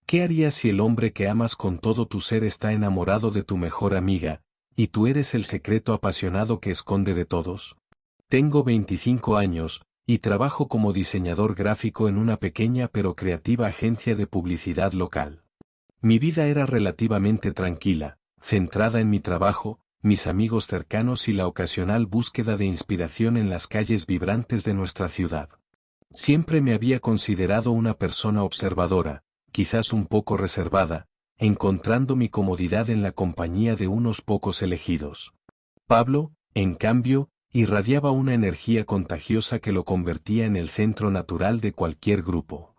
¿Qué harías si el hombre que amas con todo tu ser está enamorado de tu mejor amiga, y tú eres el secreto apasionado que esconde de todos? Tengo 25 años, y trabajo como diseñador gráfico en una pequeña pero creativa agencia de publicidad local. Mi vida era relativamente tranquila, centrada en mi trabajo, mis amigos cercanos y la ocasional búsqueda de inspiración en las calles vibrantes de nuestra ciudad. Siempre me había considerado una persona observadora, quizás un poco reservada, encontrando mi comodidad en la compañía de unos pocos elegidos. Pablo, en cambio, irradiaba una energía contagiosa que lo convertía en el centro natural de cualquier grupo.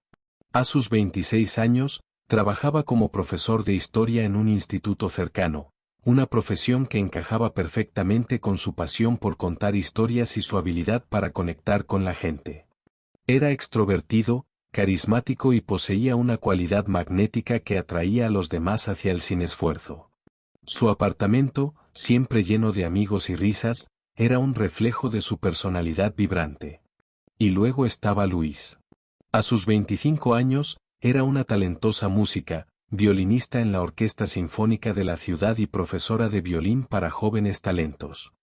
A sus 26 años, trabajaba como profesor de historia en un instituto cercano, una profesión que encajaba perfectamente con su pasión por contar historias y su habilidad para conectar con la gente. Era extrovertido, carismático y poseía una cualidad magnética que atraía a los demás hacia él sin esfuerzo. Su apartamento, siempre lleno de amigos y risas, era un reflejo de su personalidad vibrante. Y luego estaba Luis. A sus 25 años, era una talentosa música, violinista en la Orquesta Sinfónica de la ciudad y profesora de violín para jóvenes talentos.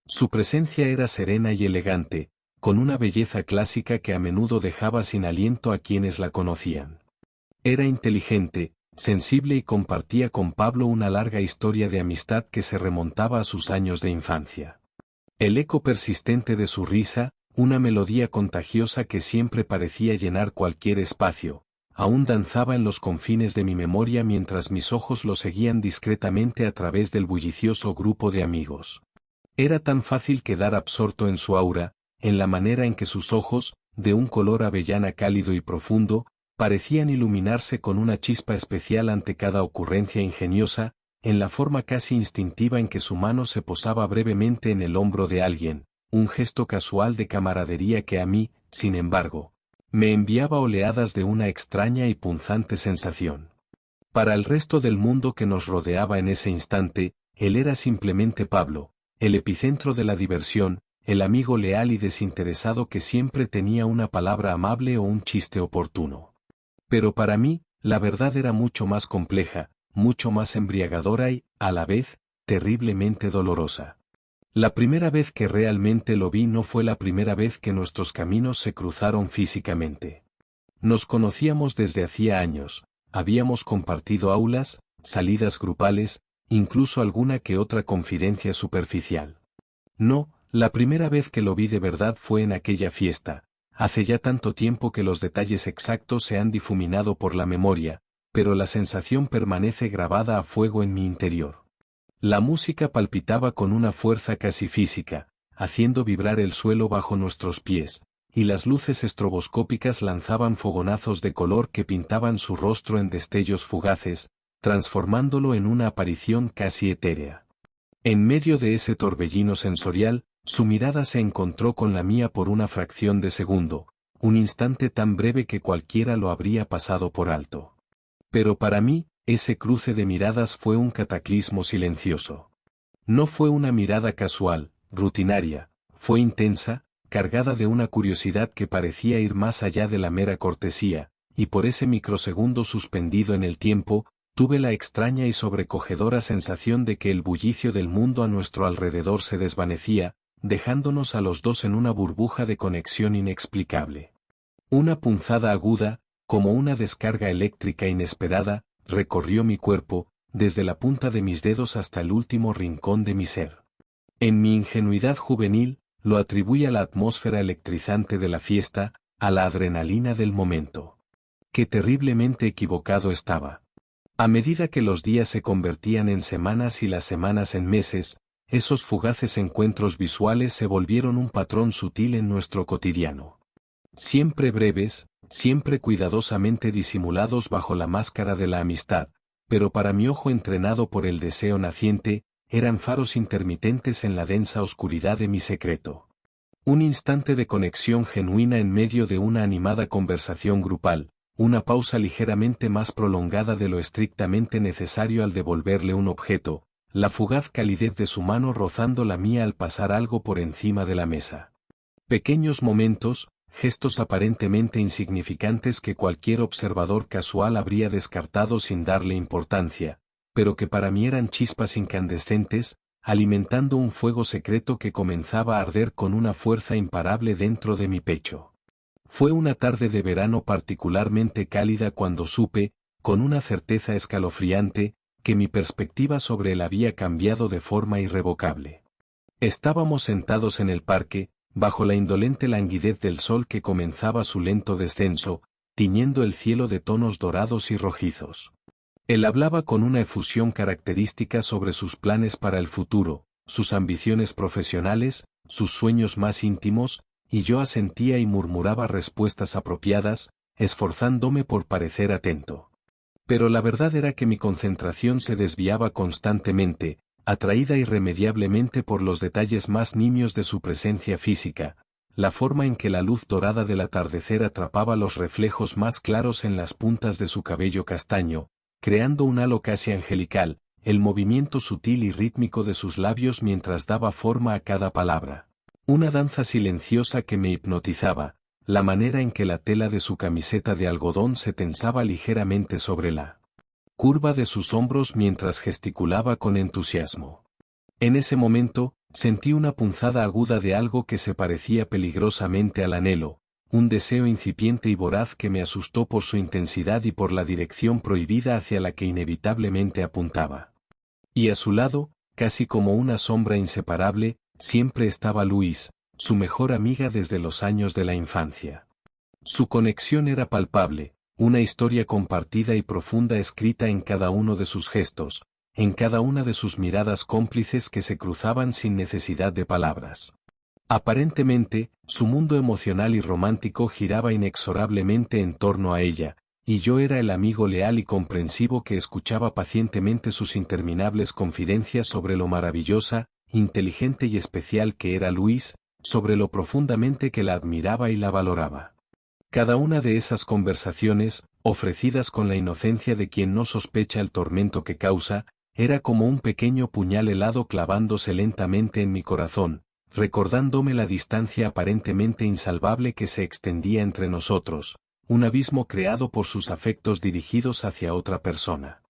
Su presencia era serena y elegante, con una belleza clásica que a menudo dejaba sin aliento a quienes la conocían. Era inteligente, sensible y compartía con Pablo una larga historia de amistad que se remontaba a sus años de infancia. El eco persistente de su risa, una melodía contagiosa que siempre parecía llenar cualquier espacio, aún danzaba en los confines de mi memoria mientras mis ojos lo seguían discretamente a través del bullicioso grupo de amigos. Era tan fácil quedar absorto en su aura, en la manera en que sus ojos, de un color avellana cálido y profundo, parecían iluminarse con una chispa especial ante cada ocurrencia ingeniosa, en la forma casi instintiva en que su mano se posaba brevemente en el hombro de alguien, un gesto casual de camaradería que a mí, sin embargo, me enviaba oleadas de una extraña y punzante sensación. Para el resto del mundo que nos rodeaba en ese instante, él era simplemente Pablo, el epicentro de la diversión, el amigo leal y desinteresado que siempre tenía una palabra amable o un chiste oportuno. Pero para mí, la verdad era mucho más compleja, mucho más embriagadora y, a la vez, terriblemente dolorosa. La primera vez que realmente lo vi no fue la primera vez que nuestros caminos se cruzaron físicamente. Nos conocíamos desde hacía años, habíamos compartido aulas, salidas grupales, incluso alguna que otra confidencia superficial. No, la primera vez que lo vi de verdad fue en aquella fiesta, hace ya tanto tiempo que los detalles exactos se han difuminado por la memoria, pero la sensación permanece grabada a fuego en mi interior. La música palpitaba con una fuerza casi física, haciendo vibrar el suelo bajo nuestros pies, y las luces estroboscópicas lanzaban fogonazos de color que pintaban su rostro en destellos fugaces, transformándolo en una aparición casi etérea. En medio de ese torbellino sensorial, su mirada se encontró con la mía por una fracción de segundo, un instante tan breve que cualquiera lo habría pasado por alto. Pero para mí, ese cruce de miradas fue un cataclismo silencioso. No fue una mirada casual, rutinaria, fue intensa, cargada de una curiosidad que parecía ir más allá de la mera cortesía, y por ese microsegundo suspendido en el tiempo, tuve la extraña y sobrecogedora sensación de que el bullicio del mundo a nuestro alrededor se desvanecía, dejándonos a los dos en una burbuja de conexión inexplicable. Una punzada aguda, como una descarga eléctrica inesperada, recorrió mi cuerpo, desde la punta de mis dedos hasta el último rincón de mi ser. En mi ingenuidad juvenil, lo atribuí a la atmósfera electrizante de la fiesta, a la adrenalina del momento. Qué terriblemente equivocado estaba. A medida que los días se convertían en semanas y las semanas en meses, esos fugaces encuentros visuales se volvieron un patrón sutil en nuestro cotidiano. Siempre breves, siempre cuidadosamente disimulados bajo la máscara de la amistad, pero para mi ojo entrenado por el deseo naciente, eran faros intermitentes en la densa oscuridad de mi secreto. Un instante de conexión genuina en medio de una animada conversación grupal, una pausa ligeramente más prolongada de lo estrictamente necesario al devolverle un objeto, la fugaz calidez de su mano rozando la mía al pasar algo por encima de la mesa. Pequeños momentos, gestos aparentemente insignificantes que cualquier observador casual habría descartado sin darle importancia, pero que para mí eran chispas incandescentes, alimentando un fuego secreto que comenzaba a arder con una fuerza imparable dentro de mi pecho. Fue una tarde de verano particularmente cálida cuando supe, con una certeza escalofriante, que mi perspectiva sobre él había cambiado de forma irrevocable. Estábamos sentados en el parque, bajo la indolente languidez del sol que comenzaba su lento descenso, tiñendo el cielo de tonos dorados y rojizos. Él hablaba con una efusión característica sobre sus planes para el futuro, sus ambiciones profesionales, sus sueños más íntimos, y yo asentía y murmuraba respuestas apropiadas, esforzándome por parecer atento. Pero la verdad era que mi concentración se desviaba constantemente, atraída irremediablemente por los detalles más nimios de su presencia física, la forma en que la luz dorada del atardecer atrapaba los reflejos más claros en las puntas de su cabello castaño, creando un halo casi angelical, el movimiento sutil y rítmico de sus labios mientras daba forma a cada palabra. Una danza silenciosa que me hipnotizaba, la manera en que la tela de su camiseta de algodón se tensaba ligeramente sobre la curva de sus hombros mientras gesticulaba con entusiasmo. En ese momento, sentí una punzada aguda de algo que se parecía peligrosamente al anhelo, un deseo incipiente y voraz que me asustó por su intensidad y por la dirección prohibida hacia la que inevitablemente apuntaba. Y a su lado, casi como una sombra inseparable, siempre estaba Luis, su mejor amiga desde los años de la infancia. Su conexión era palpable, una historia compartida y profunda escrita en cada uno de sus gestos, en cada una de sus miradas cómplices que se cruzaban sin necesidad de palabras. Aparentemente, su mundo emocional y romántico giraba inexorablemente en torno a ella, y yo era el amigo leal y comprensivo que escuchaba pacientemente sus interminables confidencias sobre lo maravillosa, inteligente y especial que era Luis, sobre lo profundamente que la admiraba y la valoraba. Cada una de esas conversaciones, ofrecidas con la inocencia de quien no sospecha el tormento que causa, era como un pequeño puñal helado clavándose lentamente en mi corazón, recordándome la distancia aparentemente insalvable que se extendía entre nosotros, un abismo creado por sus afectos dirigidos hacia otra persona.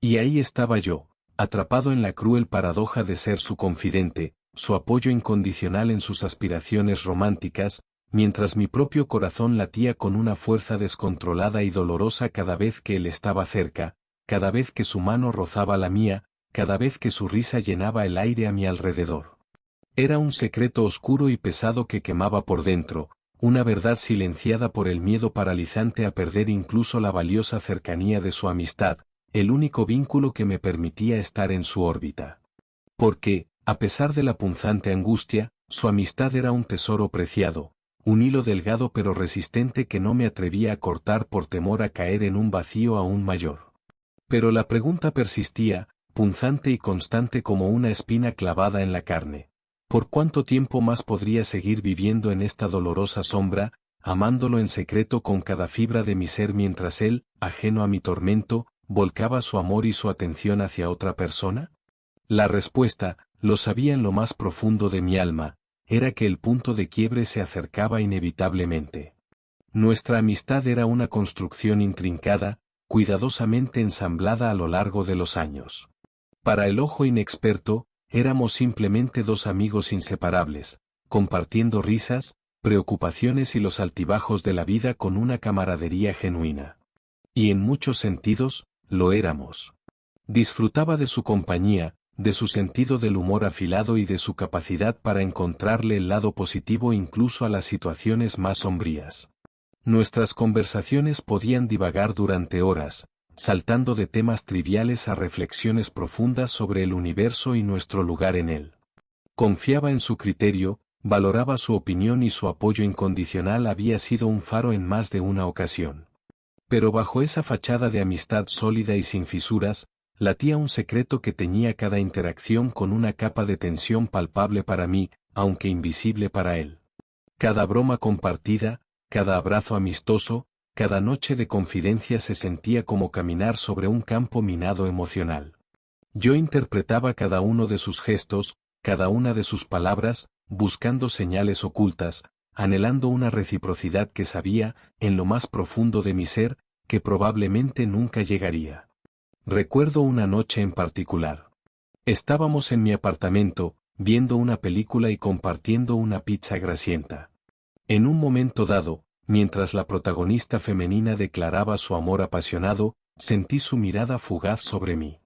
Y ahí estaba yo, atrapado en la cruel paradoja de ser su confidente, su apoyo incondicional en sus aspiraciones románticas, mientras mi propio corazón latía con una fuerza descontrolada y dolorosa cada vez que él estaba cerca, cada vez que su mano rozaba la mía, cada vez que su risa llenaba el aire a mi alrededor. Era un secreto oscuro y pesado que quemaba por dentro, una verdad silenciada por el miedo paralizante a perder incluso la valiosa cercanía de su amistad, el único vínculo que me permitía estar en su órbita. Porque, a pesar de la punzante angustia, su amistad era un tesoro preciado, un hilo delgado pero resistente que no me atrevía a cortar por temor a caer en un vacío aún mayor. Pero la pregunta persistía, punzante y constante como una espina clavada en la carne. ¿Por cuánto tiempo más podría seguir viviendo en esta dolorosa sombra, amándolo en secreto con cada fibra de mi ser mientras él, ajeno a mi tormento, volcaba su amor y su atención hacia otra persona? La respuesta, lo sabía en lo más profundo de mi alma, era que el punto de quiebre se acercaba inevitablemente. Nuestra amistad era una construcción intrincada, cuidadosamente ensamblada a lo largo de los años. Para el ojo inexperto, éramos simplemente dos amigos inseparables, compartiendo risas, preocupaciones y los altibajos de la vida con una camaradería genuina. Y en muchos sentidos, lo éramos. Disfrutaba de su compañía, de su sentido del humor afilado y de su capacidad para encontrarle el lado positivo incluso a las situaciones más sombrías. Nuestras conversaciones podían divagar durante horas, saltando de temas triviales a reflexiones profundas sobre el universo y nuestro lugar en él. Confiaba en su criterio, valoraba su opinión y su apoyo incondicional había sido un faro en más de una ocasión. Pero bajo esa fachada de amistad sólida y sin fisuras, latía un secreto que teñía cada interacción con una capa de tensión palpable para mí, aunque invisible para él. Cada broma compartida, cada abrazo amistoso, cada noche de confidencia se sentía como caminar sobre un campo minado emocional. Yo interpretaba cada uno de sus gestos, cada una de sus palabras, buscando señales ocultas, anhelando una reciprocidad que sabía, en lo más profundo de mi ser, que probablemente nunca llegaría. Recuerdo una noche en particular. Estábamos en mi apartamento, viendo una película y compartiendo una pizza grasienta. En un momento dado, mientras la protagonista femenina declaraba su amor apasionado, sentí su mirada fugaz sobre mí.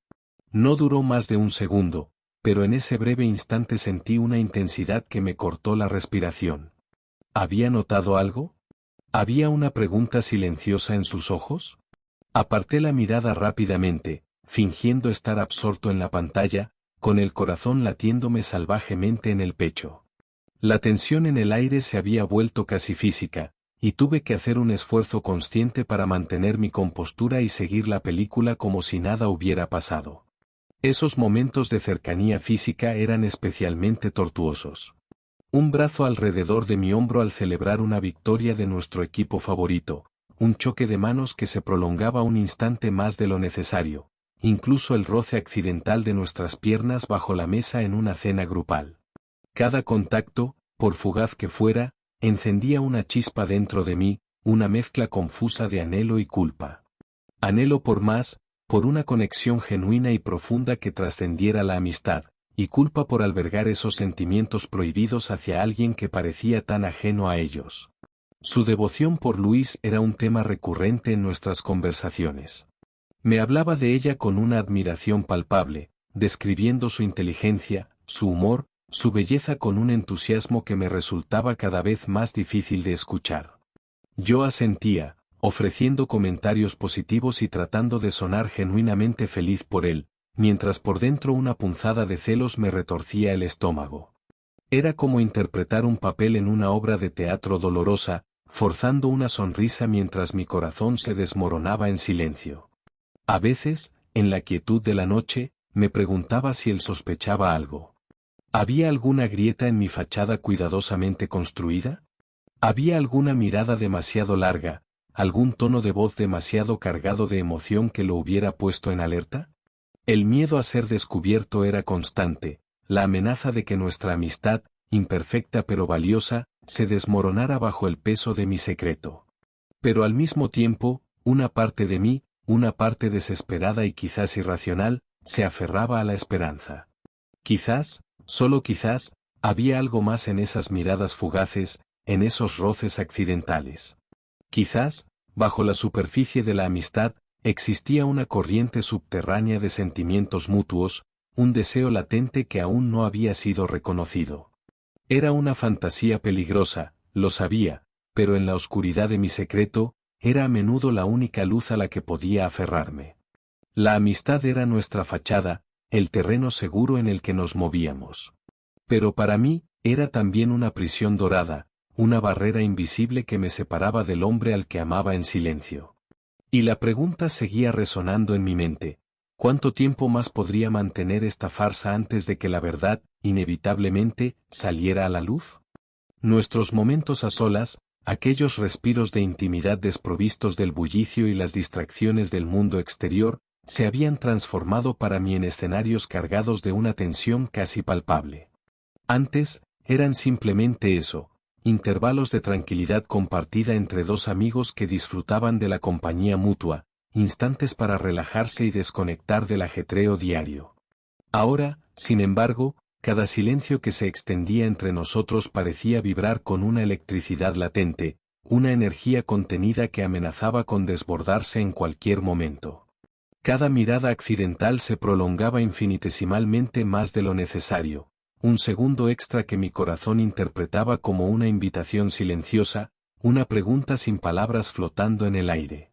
No duró más de un segundo, pero en ese breve instante sentí una intensidad que me cortó la respiración. ¿Había notado algo? ¿Había una pregunta silenciosa en sus ojos? Aparté la mirada rápidamente, fingiendo estar absorto en la pantalla, con el corazón latiéndome salvajemente en el pecho. La tensión en el aire se había vuelto casi física, y tuve que hacer un esfuerzo consciente para mantener mi compostura y seguir la película como si nada hubiera pasado. Esos momentos de cercanía física eran especialmente tortuosos. Un brazo alrededor de mi hombro al celebrar una victoria de nuestro equipo favorito, un choque de manos que se prolongaba un instante más de lo necesario, incluso el roce accidental de nuestras piernas bajo la mesa en una cena grupal. Cada contacto, por fugaz que fuera, encendía una chispa dentro de mí, una mezcla confusa de anhelo y culpa. Anhelo por más, por una conexión genuina y profunda que trascendiera la amistad, y culpa por albergar esos sentimientos prohibidos hacia alguien que parecía tan ajeno a ellos. Su devoción por Luis era un tema recurrente en nuestras conversaciones. Me hablaba de ella con una admiración palpable, describiendo su inteligencia, su humor, su belleza con un entusiasmo que me resultaba cada vez más difícil de escuchar. Yo asentía, ofreciendo comentarios positivos y tratando de sonar genuinamente feliz por él, mientras por dentro una punzada de celos me retorcía el estómago. Era como interpretar un papel en una obra de teatro dolorosa, forzando una sonrisa mientras mi corazón se desmoronaba en silencio. A veces, en la quietud de la noche, me preguntaba si él sospechaba algo. ¿Había alguna grieta en mi fachada cuidadosamente construida? ¿Había alguna mirada demasiado larga, algún tono de voz demasiado cargado de emoción que lo hubiera puesto en alerta? El miedo a ser descubierto era constante, la amenaza de que nuestra amistad, imperfecta pero valiosa, se desmoronara bajo el peso de mi secreto. Pero al mismo tiempo, una parte de mí, una parte desesperada y quizás irracional, se aferraba a la esperanza. Quizás, solo quizás, había algo más en esas miradas fugaces, en esos roces accidentales. Quizás, bajo la superficie de la amistad, existía una corriente subterránea de sentimientos mutuos, un deseo latente que aún no había sido reconocido. Era una fantasía peligrosa, lo sabía, pero en la oscuridad de mi secreto, era a menudo la única luz a la que podía aferrarme. La amistad era nuestra fachada, el terreno seguro en el que nos movíamos. Pero para mí, era también una prisión dorada, una barrera invisible que me separaba del hombre al que amaba en silencio. Y la pregunta seguía resonando en mi mente: ¿cuánto tiempo más podría mantener esta farsa antes de que la verdad, inevitablemente, saliera a la luz? Nuestros momentos a solas, aquellos respiros de intimidad desprovistos del bullicio y las distracciones del mundo exterior, se habían transformado para mí en escenarios cargados de una tensión casi palpable. Antes, eran simplemente eso, intervalos de tranquilidad compartida entre dos amigos que disfrutaban de la compañía mutua, instantes para relajarse y desconectar del ajetreo diario. Ahora, sin embargo, cada silencio que se extendía entre nosotros parecía vibrar con una electricidad latente, una energía contenida que amenazaba con desbordarse en cualquier momento. Cada mirada accidental se prolongaba infinitesimalmente más de lo necesario, un segundo extra que mi corazón interpretaba como una invitación silenciosa, una pregunta sin palabras flotando en el aire.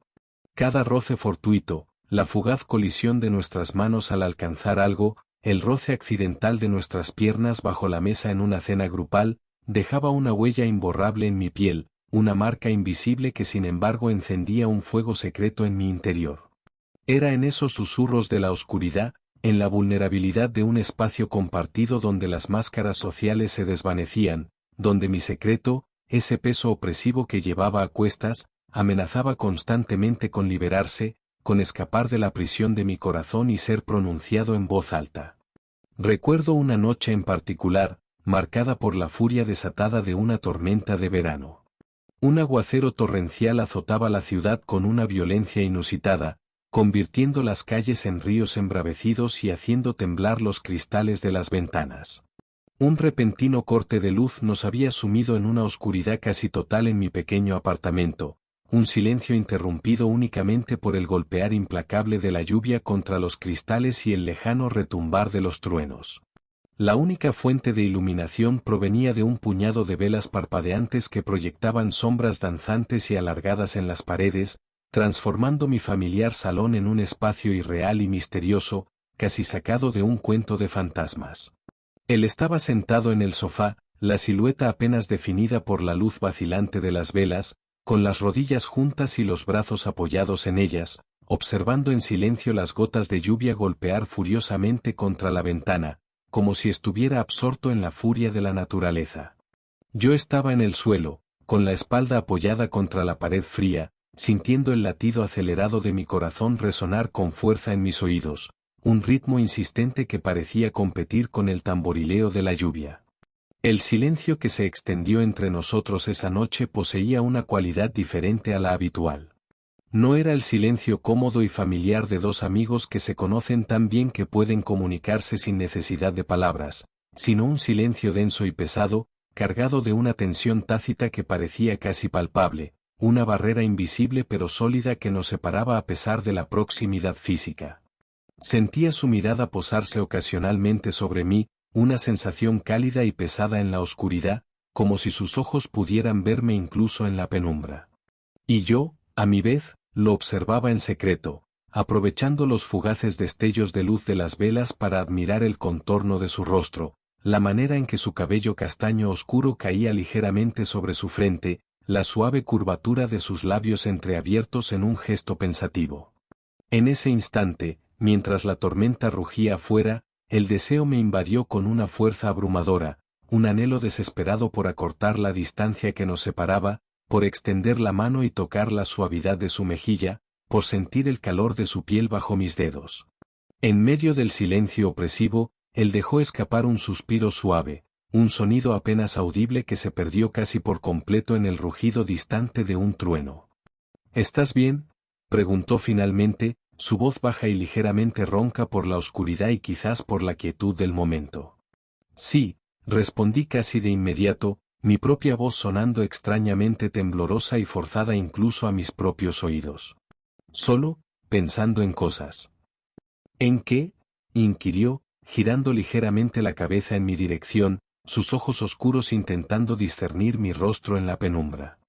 Cada roce fortuito, la fugaz colisión de nuestras manos al alcanzar algo, el roce accidental de nuestras piernas bajo la mesa en una cena grupal, dejaba una huella imborrable en mi piel, una marca invisible que sin embargo encendía un fuego secreto en mi interior. Era en esos susurros de la oscuridad, en la vulnerabilidad de un espacio compartido donde las máscaras sociales se desvanecían, donde mi secreto, ese peso opresivo que llevaba a cuestas, amenazaba constantemente con liberarse, con escapar de la prisión de mi corazón y ser pronunciado en voz alta. Recuerdo una noche en particular, marcada por la furia desatada de una tormenta de verano. Un aguacero torrencial azotaba la ciudad con una violencia inusitada, convirtiendo las calles en ríos embravecidos y haciendo temblar los cristales de las ventanas. Un repentino corte de luz nos había sumido en una oscuridad casi total en mi pequeño apartamento, un silencio interrumpido únicamente por el golpear implacable de la lluvia contra los cristales y el lejano retumbar de los truenos. La única fuente de iluminación provenía de un puñado de velas parpadeantes que proyectaban sombras danzantes y alargadas en las paredes, transformando mi familiar salón en un espacio irreal y misterioso, casi sacado de un cuento de fantasmas. Él estaba sentado en el sofá, la silueta apenas definida por la luz vacilante de las velas, con las rodillas juntas y los brazos apoyados en ellas, observando en silencio las gotas de lluvia golpear furiosamente contra la ventana, como si estuviera absorto en la furia de la naturaleza. Yo estaba en el suelo, con la espalda apoyada contra la pared fría, sintiendo el latido acelerado de mi corazón resonar con fuerza en mis oídos, un ritmo insistente que parecía competir con el tamborileo de la lluvia. El silencio que se extendió entre nosotros esa noche poseía una cualidad diferente a la habitual. No era el silencio cómodo y familiar de dos amigos que se conocen tan bien que pueden comunicarse sin necesidad de palabras, sino un silencio denso y pesado, cargado de una tensión tácita que parecía casi palpable, una barrera invisible pero sólida que nos separaba a pesar de la proximidad física. Sentía su mirada posarse ocasionalmente sobre mí, una sensación cálida y pesada en la oscuridad, como si sus ojos pudieran verme incluso en la penumbra. Y yo, a mi vez, lo observaba en secreto, aprovechando los fugaces destellos de luz de las velas para admirar el contorno de su rostro, la manera en que su cabello castaño oscuro caía ligeramente sobre su frente, la suave curvatura de sus labios entreabiertos en un gesto pensativo. En ese instante, mientras la tormenta rugía afuera, el deseo me invadió con una fuerza abrumadora, un anhelo desesperado por acortar la distancia que nos separaba, por extender la mano y tocar la suavidad de su mejilla, por sentir el calor de su piel bajo mis dedos. En medio del silencio opresivo, él dejó escapar un suspiro suave, un sonido apenas audible que se perdió casi por completo en el rugido distante de un trueno. ¿Estás bien?, preguntó finalmente, su voz baja y ligeramente ronca por la oscuridad y quizás por la quietud del momento. Sí, respondí casi de inmediato, mi propia voz sonando extrañamente temblorosa y forzada incluso a mis propios oídos. Solo, pensando en cosas. ¿En qué?, inquirió, girando ligeramente la cabeza en mi dirección, sus ojos oscuros intentando discernir mi rostro en la penumbra.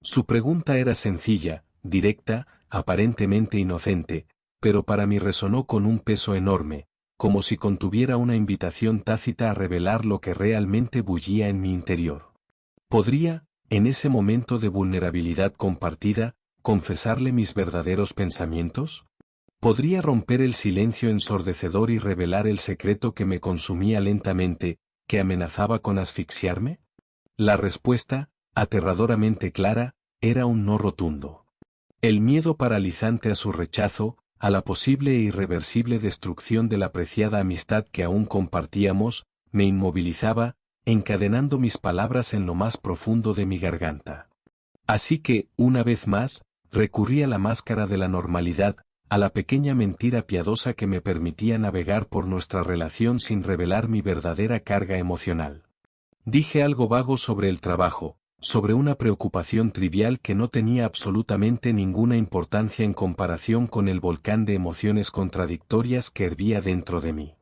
Su pregunta era sencilla, directa, aparentemente inocente, pero para mí resonó con un peso enorme, como si contuviera una invitación tácita a revelar lo que realmente bullía en mi interior. ¿Podría, en ese momento de vulnerabilidad compartida, confesarle mis verdaderos pensamientos? ¿Podría romper el silencio ensordecedor y revelar el secreto que me consumía lentamente, que amenazaba con asfixiarme? La respuesta, aterradoramente clara, era un no rotundo. El miedo paralizante a su rechazo, a la posible e irreversible destrucción de la preciada amistad que aún compartíamos, me inmovilizaba, encadenando mis palabras en lo más profundo de mi garganta. Así que, una vez más, recurrí a la máscara de la normalidad, a la pequeña mentira piadosa que me permitía navegar por nuestra relación sin revelar mi verdadera carga emocional. Dije algo vago sobre el trabajo, sobre una preocupación trivial que no tenía absolutamente ninguna importancia en comparación con el volcán de emociones contradictorias que hervía dentro de mí.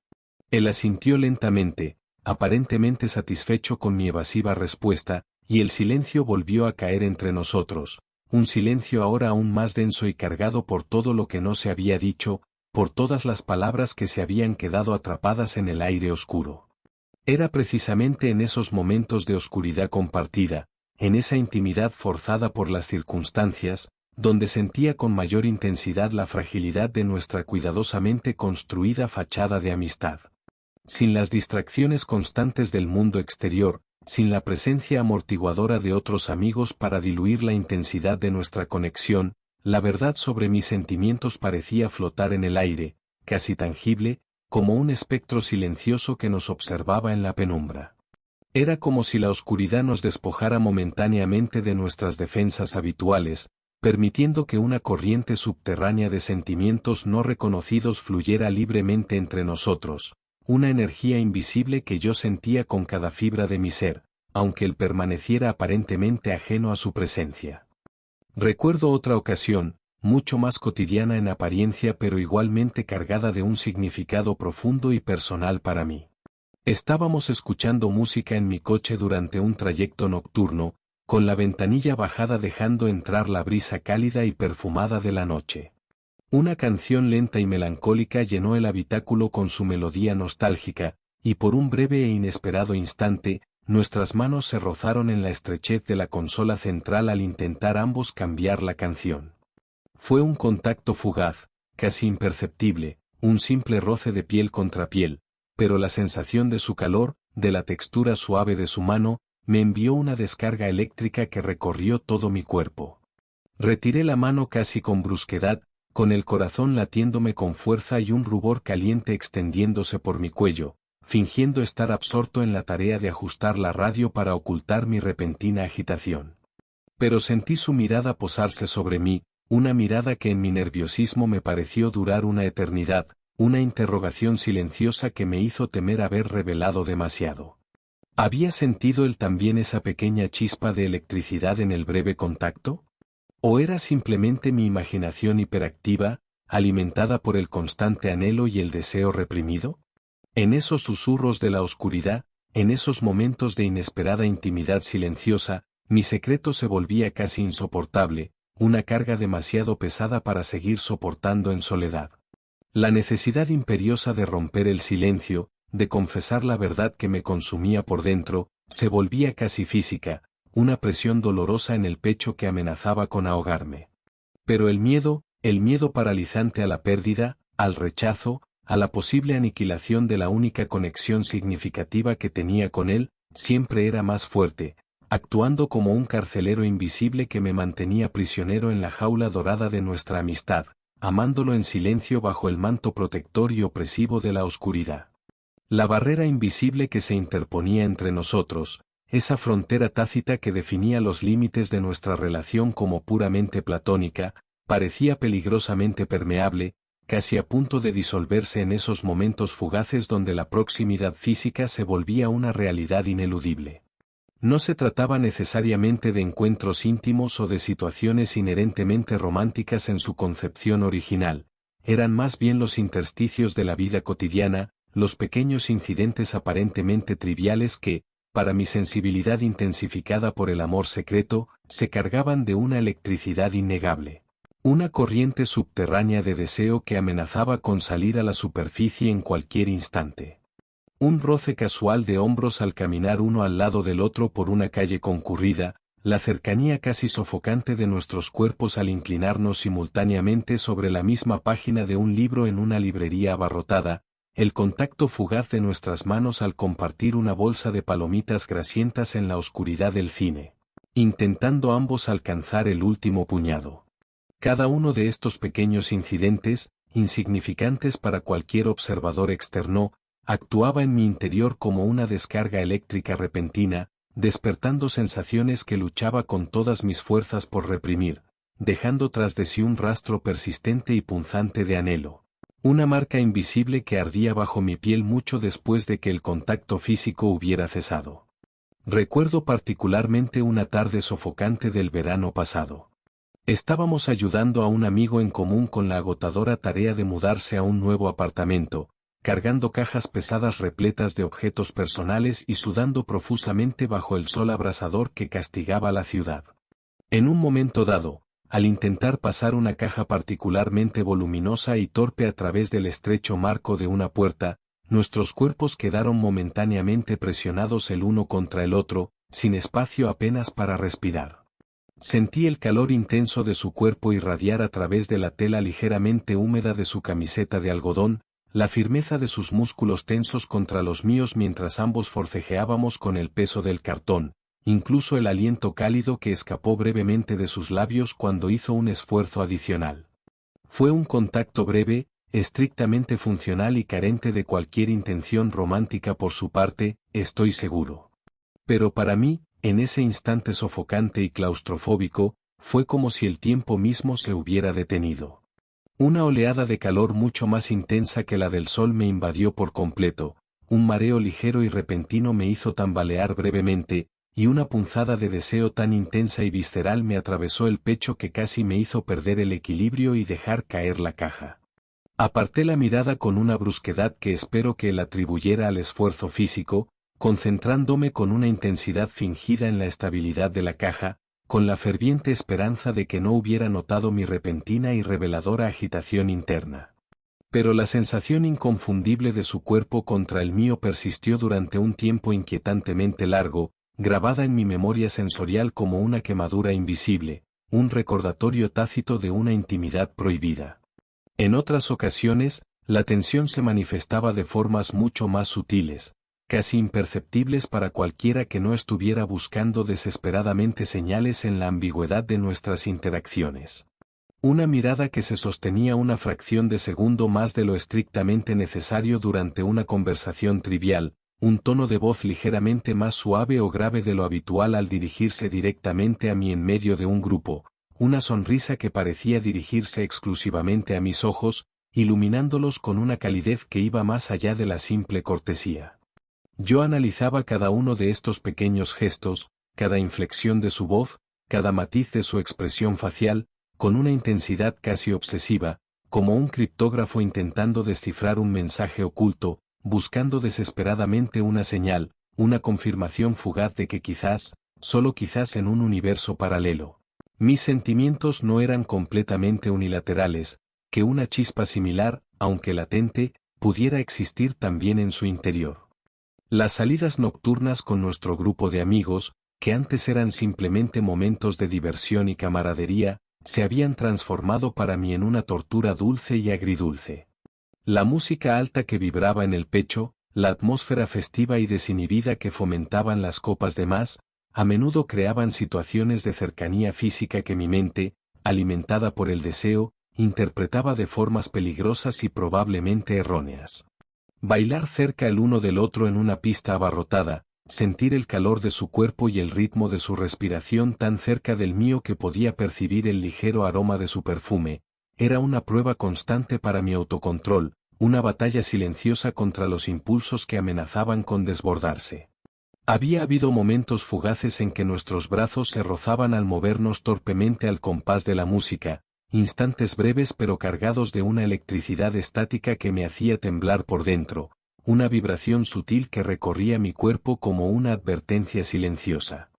Él asintió lentamente, aparentemente satisfecho con mi evasiva respuesta, y el silencio volvió a caer entre nosotros, un silencio ahora aún más denso y cargado por todo lo que no se había dicho, por todas las palabras que se habían quedado atrapadas en el aire oscuro. Era precisamente en esos momentos de oscuridad compartida, en esa intimidad forzada por las circunstancias, donde sentía con mayor intensidad la fragilidad de nuestra cuidadosamente construida fachada de amistad. Sin las distracciones constantes del mundo exterior, sin la presencia amortiguadora de otros amigos para diluir la intensidad de nuestra conexión, la verdad sobre mis sentimientos parecía flotar en el aire, casi tangible, como un espectro silencioso que nos observaba en la penumbra. Era como si la oscuridad nos despojara momentáneamente de nuestras defensas habituales, permitiendo que una corriente subterránea de sentimientos no reconocidos fluyera libremente entre nosotros, una energía invisible que yo sentía con cada fibra de mi ser, aunque él permaneciera aparentemente ajeno a su presencia. Recuerdo otra ocasión, mucho más cotidiana en apariencia pero igualmente cargada de un significado profundo y personal para mí. Estábamos escuchando música en mi coche durante un trayecto nocturno, con la ventanilla bajada dejando entrar la brisa cálida y perfumada de la noche. Una canción lenta y melancólica llenó el habitáculo con su melodía nostálgica, y por un breve e inesperado instante, nuestras manos se rozaron en la estrechez de la consola central al intentar ambos cambiar la canción. Fue un contacto fugaz, casi imperceptible, un simple roce de piel contra piel, pero la sensación de su calor, de la textura suave de su mano, me envió una descarga eléctrica que recorrió todo mi cuerpo. Retiré la mano casi con brusquedad, con el corazón latiéndome con fuerza y un rubor caliente extendiéndose por mi cuello, fingiendo estar absorto en la tarea de ajustar la radio para ocultar mi repentina agitación. Pero sentí su mirada posarse sobre mí, una mirada que en mi nerviosismo me pareció durar una eternidad, una interrogación silenciosa que me hizo temer haber revelado demasiado. ¿Había sentido él también esa pequeña chispa de electricidad en el breve contacto? ¿O era simplemente mi imaginación hiperactiva, alimentada por el constante anhelo y el deseo reprimido? En esos susurros de la oscuridad, en esos momentos de inesperada intimidad silenciosa, mi secreto se volvía casi insoportable, una carga demasiado pesada para seguir soportando en soledad. La necesidad imperiosa de romper el silencio, de confesar la verdad que me consumía por dentro, se volvía casi física, una presión dolorosa en el pecho que amenazaba con ahogarme. Pero el miedo paralizante a la pérdida, al rechazo, a la posible aniquilación de la única conexión significativa que tenía con él, siempre era más fuerte, actuando como un carcelero invisible que me mantenía prisionero en la jaula dorada de nuestra amistad, amándolo en silencio bajo el manto protector y opresivo de la oscuridad. La barrera invisible que se interponía entre nosotros, esa frontera tácita que definía los límites de nuestra relación como puramente platónica, parecía peligrosamente permeable, casi a punto de disolverse en esos momentos fugaces donde la proximidad física se volvía una realidad ineludible. No se trataba necesariamente de encuentros íntimos o de situaciones inherentemente románticas en su concepción original, eran más bien los intersticios de la vida cotidiana, los pequeños incidentes aparentemente triviales que, para mi sensibilidad intensificada por el amor secreto, se cargaban de una electricidad innegable. Una corriente subterránea de deseo que amenazaba con salir a la superficie en cualquier instante. Un roce casual de hombros al caminar uno al lado del otro por una calle concurrida, la cercanía casi sofocante de nuestros cuerpos al inclinarnos simultáneamente sobre la misma página de un libro en una librería abarrotada, el contacto fugaz de nuestras manos al compartir una bolsa de palomitas grasientas en la oscuridad del cine, intentando ambos alcanzar el último puñado. Cada uno de estos pequeños incidentes, insignificantes para cualquier observador externo, actuaba en mi interior como una descarga eléctrica repentina, despertando sensaciones que luchaba con todas mis fuerzas por reprimir, dejando tras de sí un rastro persistente y punzante de anhelo. Una marca invisible que ardía bajo mi piel mucho después de que el contacto físico hubiera cesado. Recuerdo particularmente una tarde sofocante del verano pasado. Estábamos ayudando a un amigo en común con la agotadora tarea de mudarse a un nuevo apartamento, cargando cajas pesadas repletas de objetos personales y sudando profusamente bajo el sol abrasador que castigaba la ciudad. En un momento dado, al intentar pasar una caja particularmente voluminosa y torpe a través del estrecho marco de una puerta, nuestros cuerpos quedaron momentáneamente presionados el uno contra el otro, sin espacio apenas para respirar. Sentí el calor intenso de su cuerpo irradiar a través de la tela ligeramente húmeda de su camiseta de algodón, la firmeza de sus músculos tensos contra los míos mientras ambos forcejeábamos con el peso del cartón, incluso el aliento cálido que escapó brevemente de sus labios cuando hizo un esfuerzo adicional. Fue un contacto breve, estrictamente funcional y carente de cualquier intención romántica por su parte, estoy seguro. Pero para mí, en ese instante sofocante y claustrofóbico, fue como si el tiempo mismo se hubiera detenido. Una oleada de calor mucho más intensa que la del sol me invadió por completo, un mareo ligero y repentino me hizo tambalear brevemente, y una punzada de deseo tan intensa y visceral me atravesó el pecho que casi me hizo perder el equilibrio y dejar caer la caja. Aparté la mirada con una brusquedad que espero que él atribuyera al esfuerzo físico, concentrándome con una intensidad fingida en la estabilidad de la caja, con la ferviente esperanza de que no hubiera notado mi repentina y reveladora agitación interna. Pero la sensación inconfundible de su cuerpo contra el mío persistió durante un tiempo inquietantemente largo, grabada en mi memoria sensorial como una quemadura invisible, un recordatorio tácito de una intimidad prohibida. En otras ocasiones, la tensión se manifestaba de formas mucho más sutiles, casi imperceptibles para cualquiera que no estuviera buscando desesperadamente señales en la ambigüedad de nuestras interacciones. Una mirada que se sostenía una fracción de segundo más de lo estrictamente necesario durante una conversación trivial, un tono de voz ligeramente más suave o grave de lo habitual al dirigirse directamente a mí en medio de un grupo, una sonrisa que parecía dirigirse exclusivamente a mis ojos, iluminándolos con una calidez que iba más allá de la simple cortesía. Yo analizaba cada uno de estos pequeños gestos, cada inflexión de su voz, cada matiz de su expresión facial, con una intensidad casi obsesiva, como un criptógrafo intentando descifrar un mensaje oculto, buscando desesperadamente una señal, una confirmación fugaz de que quizás, solo quizás en un universo paralelo, mis sentimientos no eran completamente unilaterales, que una chispa similar, aunque latente, pudiera existir también en su interior. Las salidas nocturnas con nuestro grupo de amigos, que antes eran simplemente momentos de diversión y camaradería, se habían transformado para mí en una tortura dulce y agridulce. La música alta que vibraba en el pecho, la atmósfera festiva y desinhibida que fomentaban las copas de más, a menudo creaban situaciones de cercanía física que mi mente, alimentada por el deseo, interpretaba de formas peligrosas y probablemente erróneas. Bailar cerca el uno del otro en una pista abarrotada, sentir el calor de su cuerpo y el ritmo de su respiración tan cerca del mío que podía percibir el ligero aroma de su perfume, era una prueba constante para mi autocontrol, una batalla silenciosa contra los impulsos que amenazaban con desbordarse. Había habido momentos fugaces en que nuestros brazos se rozaban al movernos torpemente al compás de la música, instantes breves pero cargados de una electricidad estática que me hacía temblar por dentro, una vibración sutil que recorría mi cuerpo como una advertencia silenciosa.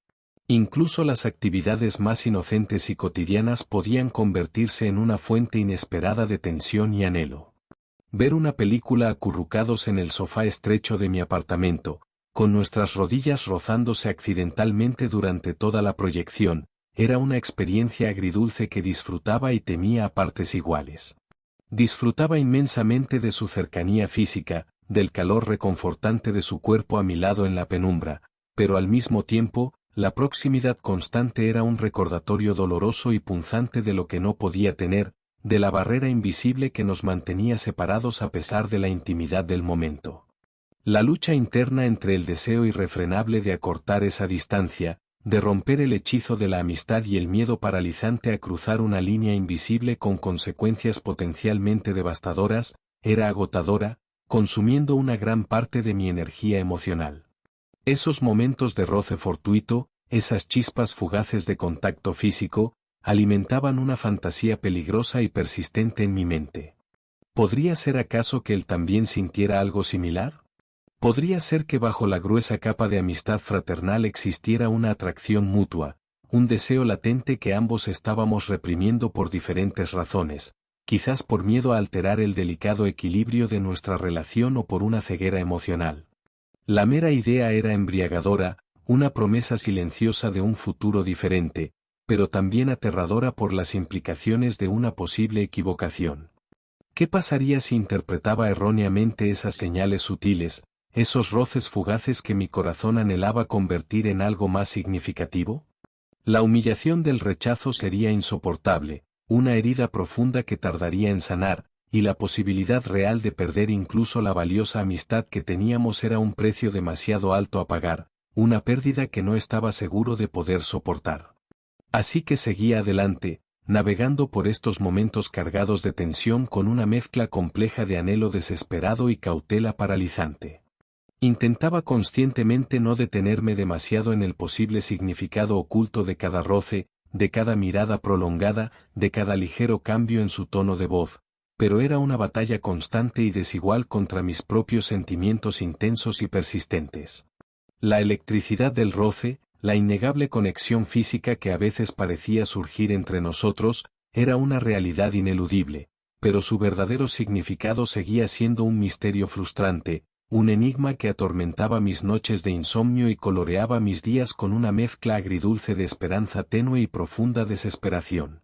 Incluso las actividades más inocentes y cotidianas podían convertirse en una fuente inesperada de tensión y anhelo. Ver una película acurrucados en el sofá estrecho de mi apartamento, con nuestras rodillas rozándose accidentalmente durante toda la proyección, era una experiencia agridulce que disfrutaba y temía a partes iguales. Disfrutaba inmensamente de su cercanía física, del calor reconfortante de su cuerpo a mi lado en la penumbra, pero al mismo tiempo, la proximidad constante era un recordatorio doloroso y punzante de lo que no podía tener, de la barrera invisible que nos mantenía separados a pesar de la intimidad del momento. La lucha interna entre el deseo irrefrenable de acortar esa distancia, de romper el hechizo de la amistad y el miedo paralizante a cruzar una línea invisible con consecuencias potencialmente devastadoras, era agotadora, consumiendo una gran parte de mi energía emocional. Esos momentos de roce fortuito, esas chispas fugaces de contacto físico, alimentaban una fantasía peligrosa y persistente en mi mente. ¿Podría ser acaso que él también sintiera algo similar? ¿Podría ser que bajo la gruesa capa de amistad fraternal existiera una atracción mutua, un deseo latente que ambos estábamos reprimiendo por diferentes razones, quizás por miedo a alterar el delicado equilibrio de nuestra relación o por una ceguera emocional? La mera idea era embriagadora, una promesa silenciosa de un futuro diferente, pero también aterradora por las implicaciones de una posible equivocación. ¿Qué pasaría si interpretaba erróneamente esas señales sutiles, esos roces fugaces que mi corazón anhelaba convertir en algo más significativo? La humillación del rechazo sería insoportable, una herida profunda que tardaría en sanar, y la posibilidad real de perder incluso la valiosa amistad que teníamos era un precio demasiado alto a pagar, una pérdida que no estaba seguro de poder soportar. Así que seguía adelante, navegando por estos momentos cargados de tensión con una mezcla compleja de anhelo desesperado y cautela paralizante. Intentaba conscientemente no detenerme demasiado en el posible significado oculto de cada roce, de cada mirada prolongada, de cada ligero cambio en su tono de voz, pero era una batalla constante y desigual contra mis propios sentimientos intensos y persistentes. La electricidad del roce, la innegable conexión física que a veces parecía surgir entre nosotros, era una realidad ineludible, pero su verdadero significado seguía siendo un misterio frustrante, un enigma que atormentaba mis noches de insomnio y coloreaba mis días con una mezcla agridulce de esperanza tenue y profunda desesperación.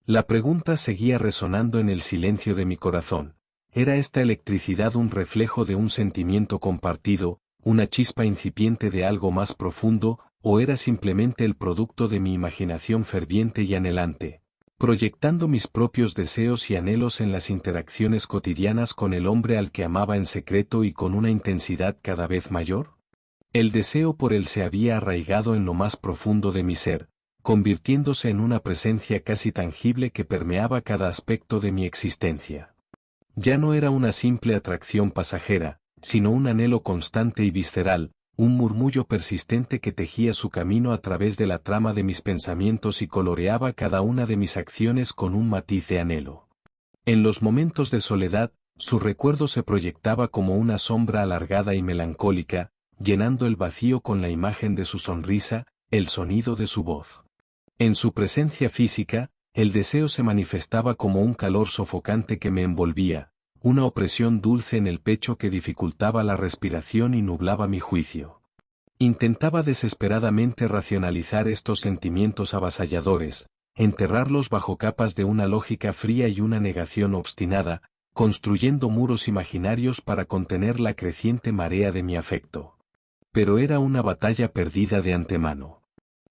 La pregunta seguía resonando en el silencio de mi corazón. ¿Era esta electricidad un reflejo de un sentimiento compartido, una chispa incipiente de algo más profundo, o era simplemente el producto de mi imaginación ferviente y anhelante, proyectando mis propios deseos y anhelos en las interacciones cotidianas con el hombre al que amaba en secreto y con una intensidad cada vez mayor? El deseo por él se había arraigado en lo más profundo de mi ser, convirtiéndose en una presencia casi tangible que permeaba cada aspecto de mi existencia. Ya no era una simple atracción pasajera, sino un anhelo constante y visceral, un murmullo persistente que tejía su camino a través de la trama de mis pensamientos y coloreaba cada una de mis acciones con un matiz de anhelo. En los momentos de soledad, su recuerdo se proyectaba como una sombra alargada y melancólica, llenando el vacío con la imagen de su sonrisa, el sonido de su voz. En su presencia física, el deseo se manifestaba como un calor sofocante que me envolvía, una opresión dulce en el pecho que dificultaba la respiración y nublaba mi juicio. Intentaba desesperadamente racionalizar estos sentimientos avasalladores, enterrarlos bajo capas de una lógica fría y una negación obstinada, construyendo muros imaginarios para contener la creciente marea de mi afecto. Pero era una batalla perdida de antemano.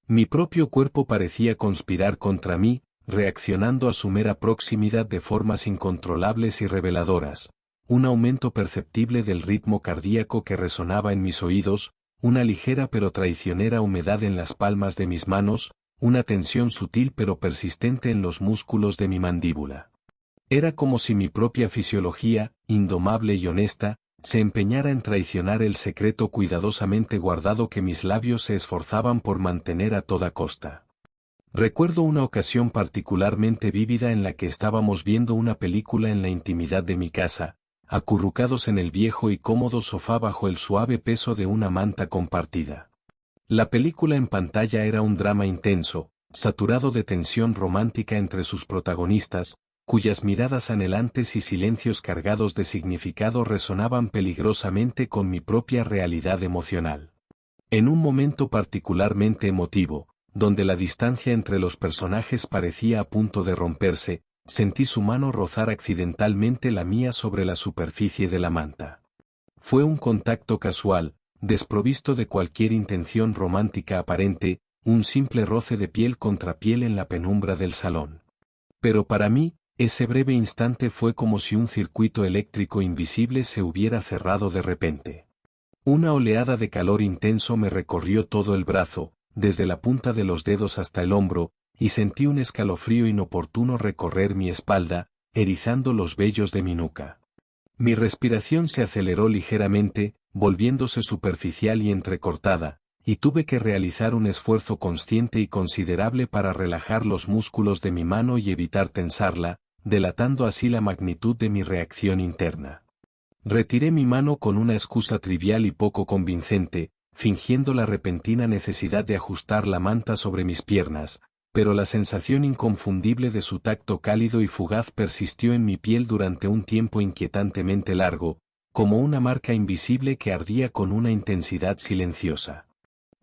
Mi propio cuerpo parecía conspirar contra mí, reaccionando a su mera proximidad de formas incontrolables y reveladoras, un aumento perceptible del ritmo cardíaco que resonaba en mis oídos, una ligera pero traicionera humedad en las palmas de mis manos, una tensión sutil pero persistente en los músculos de mi mandíbula. Era como si mi propia fisiología, indomable y honesta, se empeñara en traicionar el secreto cuidadosamente guardado que mis labios se esforzaban por mantener a toda costa. Recuerdo una ocasión particularmente vívida en la que estábamos viendo una película en la intimidad de mi casa, acurrucados en el viejo y cómodo sofá bajo el suave peso de una manta compartida. La película en pantalla era un drama intenso, saturado de tensión romántica entre sus protagonistas, cuyas miradas anhelantes y silencios cargados de significado resonaban peligrosamente con mi propia realidad emocional. En un momento particularmente emotivo, donde la distancia entre los personajes parecía a punto de romperse, sentí su mano rozar accidentalmente la mía sobre la superficie de la manta. Fue un contacto casual, desprovisto de cualquier intención romántica aparente, un simple roce de piel contra piel en la penumbra del salón. Pero para mí, ese breve instante fue como si un circuito eléctrico invisible se hubiera cerrado de repente. Una oleada de calor intenso me recorrió todo el brazo, desde la punta de los dedos hasta el hombro, y sentí un escalofrío inoportuno recorrer mi espalda, erizando los vellos de mi nuca. Mi respiración se aceleró ligeramente, volviéndose superficial y entrecortada, y tuve que realizar un esfuerzo consciente y considerable para relajar los músculos de mi mano y evitar tensarla, delatando así la magnitud de mi reacción interna. Retiré mi mano con una excusa trivial y poco convincente, fingiendo la repentina necesidad de ajustar la manta sobre mis piernas, pero la sensación inconfundible de su tacto cálido y fugaz persistió en mi piel durante un tiempo inquietantemente largo, como una marca invisible que ardía con una intensidad silenciosa.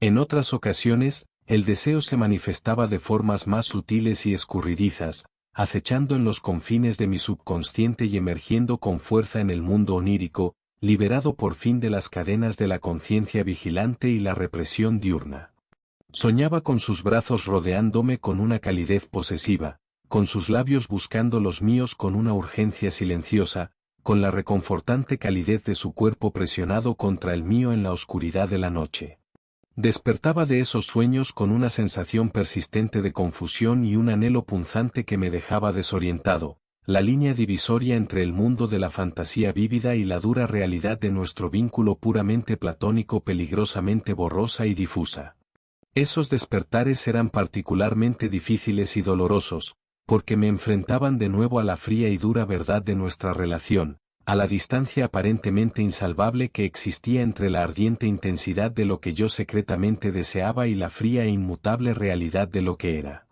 En otras ocasiones, el deseo se manifestaba de formas más sutiles y escurridizas, acechando en los confines de mi subconsciente y emergiendo con fuerza en el mundo onírico, liberado por fin de las cadenas de la conciencia vigilante y la represión diurna. Soñaba con sus brazos rodeándome con una calidez posesiva, con sus labios buscando los míos con una urgencia silenciosa, con la reconfortante calidez de su cuerpo presionado contra el mío en la oscuridad de la noche. Despertaba de esos sueños con una sensación persistente de confusión y un anhelo punzante que me dejaba desorientado, la línea divisoria entre el mundo de la fantasía vívida y la dura realidad de nuestro vínculo puramente platónico peligrosamente borrosa y difusa. Esos despertares eran particularmente difíciles y dolorosos, porque me enfrentaban de nuevo a la fría y dura verdad de nuestra relación, a la distancia aparentemente insalvable que existía entre la ardiente intensidad de lo que yo secretamente deseaba y la fría e inmutable realidad de lo que era.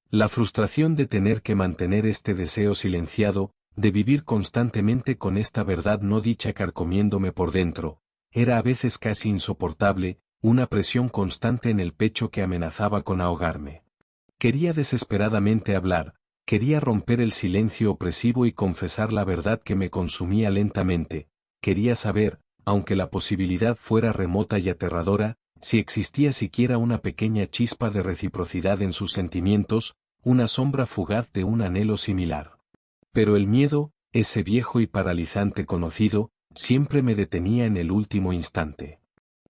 La frustración de tener que mantener este deseo silenciado, de vivir constantemente con esta verdad no dicha carcomiéndome por dentro, era a veces casi insoportable, una presión constante en el pecho que amenazaba con ahogarme. Quería desesperadamente hablar, quería romper el silencio opresivo y confesar la verdad que me consumía lentamente, quería saber, aunque la posibilidad fuera remota y aterradora, si existía siquiera una pequeña chispa de reciprocidad en sus sentimientos, una sombra fugaz de un anhelo similar. Pero el miedo, ese viejo y paralizante conocido, siempre me detenía en el último instante.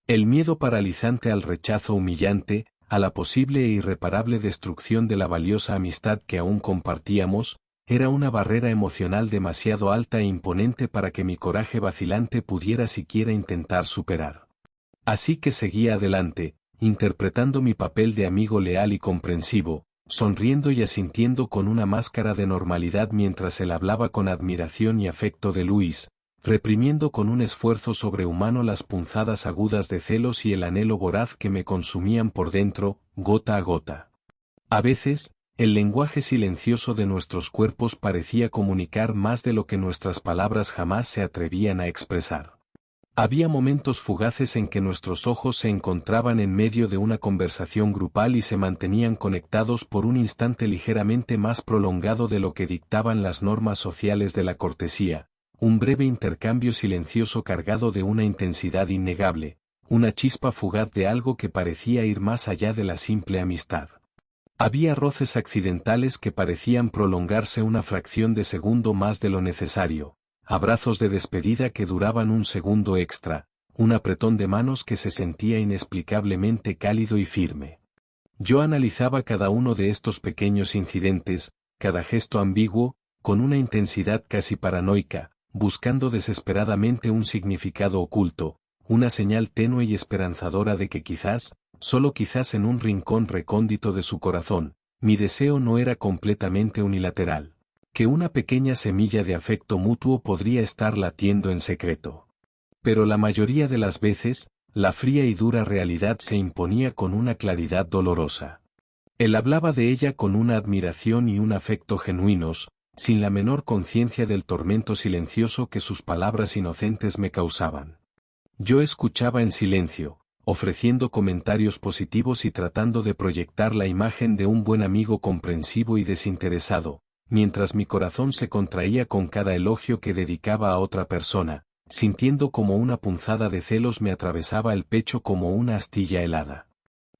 El miedo paralizante al rechazo humillante, a la posible e irreparable destrucción de la valiosa amistad que aún compartíamos, era una barrera emocional demasiado alta e imponente para que mi coraje vacilante pudiera siquiera intentar superar. Así que seguía adelante, interpretando mi papel de amigo leal y comprensivo, sonriendo y asintiendo con una máscara de normalidad mientras él hablaba con admiración y afecto de Luis, reprimiendo con un esfuerzo sobrehumano las punzadas agudas de celos y el anhelo voraz que me consumían por dentro, gota a gota. A veces, el lenguaje silencioso de nuestros cuerpos parecía comunicar más de lo que nuestras palabras jamás se atrevían a expresar. Había momentos fugaces en que nuestros ojos se encontraban en medio de una conversación grupal y se mantenían conectados por un instante ligeramente más prolongado de lo que dictaban las normas sociales de la cortesía, un breve intercambio silencioso cargado de una intensidad innegable, una chispa fugaz de algo que parecía ir más allá de la simple amistad. Había roces accidentales que parecían prolongarse una fracción de segundo más de lo necesario, abrazos de despedida que duraban un segundo extra, un apretón de manos que se sentía inexplicablemente cálido y firme. Yo analizaba cada uno de estos pequeños incidentes, cada gesto ambiguo, con una intensidad casi paranoica, buscando desesperadamente un significado oculto, una señal tenue y esperanzadora de que quizás, solo quizás en un rincón recóndito de su corazón, mi deseo no era completamente unilateral, que una pequeña semilla de afecto mutuo podría estar latiendo en secreto. Pero la mayoría de las veces, la fría y dura realidad se imponía con una claridad dolorosa. Él hablaba de ella con una admiración y un afecto genuinos, sin la menor conciencia del tormento silencioso que sus palabras inocentes me causaban. Yo escuchaba en silencio, ofreciendo comentarios positivos y tratando de proyectar la imagen de un buen amigo comprensivo y desinteresado, mientras mi corazón se contraía con cada elogio que dedicaba a otra persona, sintiendo como una punzada de celos me atravesaba el pecho como una astilla helada.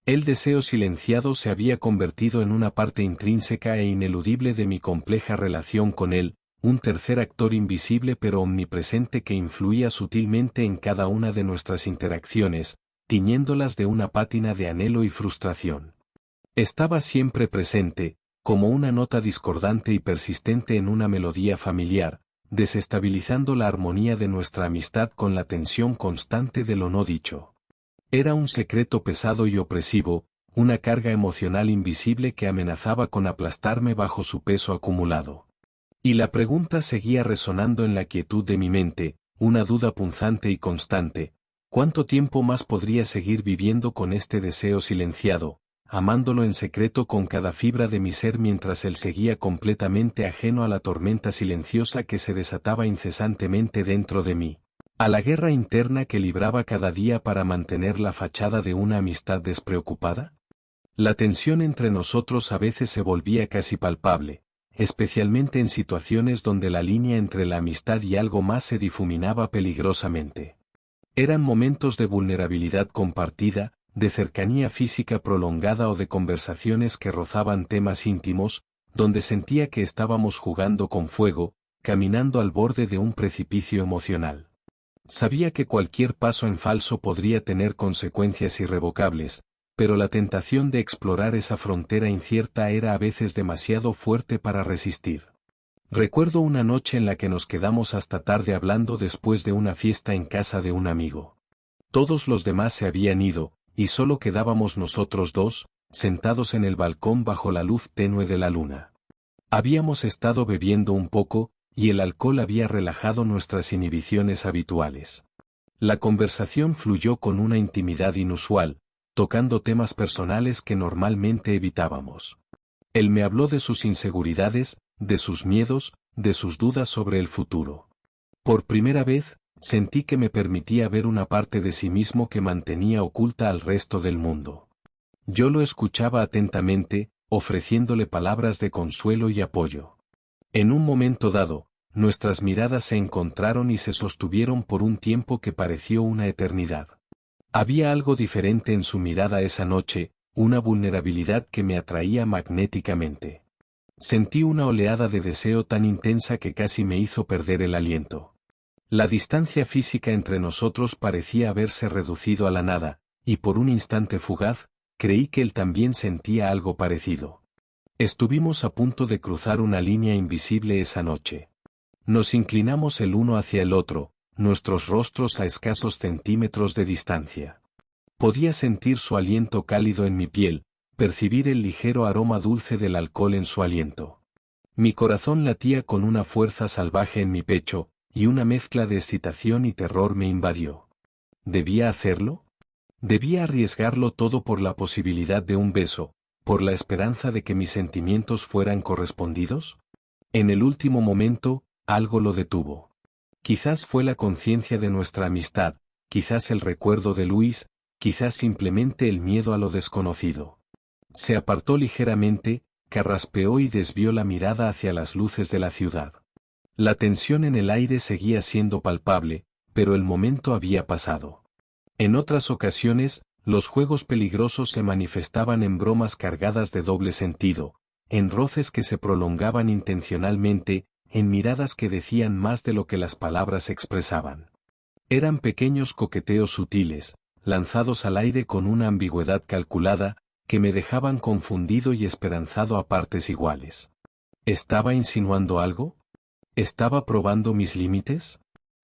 El deseo silenciado se había convertido en una parte intrínseca e ineludible de mi compleja relación con él, un tercer actor invisible pero omnipresente que influía sutilmente en cada una de nuestras interacciones, tiñéndolas de una pátina de anhelo y frustración. Estaba siempre presente, como una nota discordante y persistente en una melodía familiar, desestabilizando la armonía de nuestra amistad con la tensión constante de lo no dicho. Era un secreto pesado y opresivo, una carga emocional invisible que amenazaba con aplastarme bajo su peso acumulado. Y la pregunta seguía resonando en la quietud de mi mente, una duda punzante y constante: ¿cuánto tiempo más podría seguir viviendo con este deseo silenciado, amándolo en secreto con cada fibra de mi ser mientras él seguía completamente ajeno a la tormenta silenciosa que se desataba incesantemente dentro de mí? A la guerra interna que libraba cada día para mantener la fachada de una amistad despreocupada. La tensión entre nosotros a veces se volvía casi palpable, especialmente en situaciones donde la línea entre la amistad y algo más se difuminaba peligrosamente. Eran momentos de vulnerabilidad compartida, de cercanía física prolongada o de conversaciones que rozaban temas íntimos, donde sentía que estábamos jugando con fuego, caminando al borde de un precipicio emocional. Sabía que cualquier paso en falso podría tener consecuencias irrevocables, pero la tentación de explorar esa frontera incierta era a veces demasiado fuerte para resistir. Recuerdo una noche en la que nos quedamos hasta tarde hablando después de una fiesta en casa de un amigo. Todos los demás se habían ido, y solo quedábamos nosotros dos, sentados en el balcón bajo la luz tenue de la luna. Habíamos estado bebiendo un poco, y el alcohol había relajado nuestras inhibiciones habituales. La conversación fluyó con una intimidad inusual, tocando temas personales que normalmente evitábamos. Él me habló de sus inseguridades, de sus miedos, de sus dudas sobre el futuro. Por primera vez, sentí que me permitía ver una parte de sí mismo que mantenía oculta al resto del mundo. Yo lo escuchaba atentamente, ofreciéndole palabras de consuelo y apoyo. En un momento dado, nuestras miradas se encontraron y se sostuvieron por un tiempo que pareció una eternidad. Había algo diferente en su mirada esa noche, una vulnerabilidad que me atraía magnéticamente. Sentí una oleada de deseo tan intensa que casi me hizo perder el aliento. La distancia física entre nosotros parecía haberse reducido a la nada, y por un instante fugaz, creí que él también sentía algo parecido. Estuvimos a punto de cruzar una línea invisible esa noche. Nos inclinamos el uno hacia el otro, nuestros rostros a escasos centímetros de distancia. Podía sentir su aliento cálido en mi piel, percibir el ligero aroma dulce del alcohol en su aliento. Mi corazón latía con una fuerza salvaje en mi pecho, y una mezcla de excitación y terror me invadió. ¿Debía hacerlo? ¿Debía arriesgarlo todo por la posibilidad de un beso, por la esperanza de que mis sentimientos fueran correspondidos? En el último momento, algo lo detuvo. Quizás fue la conciencia de nuestra amistad, quizás el recuerdo de Luis, quizás simplemente el miedo a lo desconocido. Se apartó ligeramente, carraspeó y desvió la mirada hacia las luces de la ciudad. La tensión en el aire seguía siendo palpable, pero el momento había pasado. En otras ocasiones, los juegos peligrosos se manifestaban en bromas cargadas de doble sentido, en roces que se prolongaban intencionalmente, en miradas que decían más de lo que las palabras expresaban. Eran pequeños coqueteos sutiles, lanzados al aire con una ambigüedad calculada, que me dejaban confundido y esperanzado a partes iguales. ¿Estaba insinuando algo? ¿Estaba probando mis límites?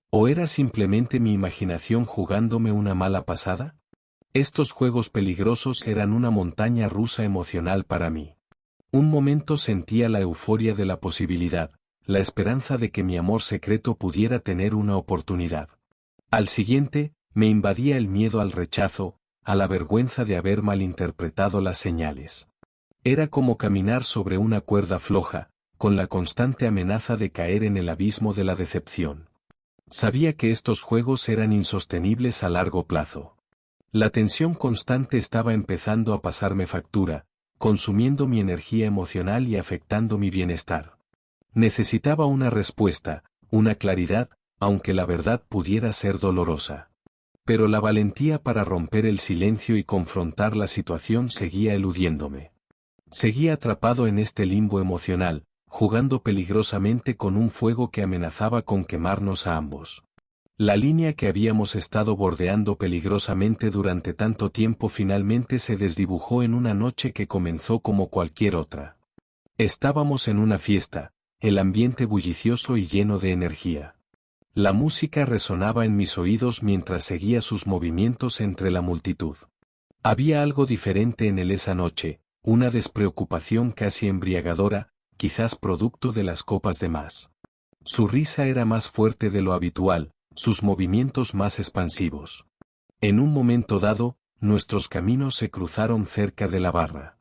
¿O era simplemente mi imaginación jugándome una mala pasada? Estos juegos peligrosos eran una montaña rusa emocional para mí. Un momento sentía la euforia de la posibilidad, la esperanza de que mi amor secreto pudiera tener una oportunidad. Al siguiente, me invadía el miedo al rechazo, a la vergüenza de haber malinterpretado las señales. Era como caminar sobre una cuerda floja, con la constante amenaza de caer en el abismo de la decepción. Sabía que estos juegos eran insostenibles a largo plazo. La tensión constante estaba empezando a pasarme factura, consumiendo mi energía emocional y afectando mi bienestar. Necesitaba una respuesta, una claridad, aunque la verdad pudiera ser dolorosa. Pero la valentía para romper el silencio y confrontar la situación seguía eludiéndome. Seguía atrapado en este limbo emocional, jugando peligrosamente con un fuego que amenazaba con quemarnos a ambos. La línea que habíamos estado bordeando peligrosamente durante tanto tiempo finalmente se desdibujó en una noche que comenzó como cualquier otra. Estábamos en una fiesta, el ambiente bullicioso y lleno de energía. La música resonaba en mis oídos mientras seguía sus movimientos entre la multitud. Había algo diferente en él esa noche, una despreocupación casi embriagadora, quizás producto de las copas de más. Su risa era más fuerte de lo habitual, sus movimientos más expansivos. En un momento dado, nuestros caminos se cruzaron cerca de la barra.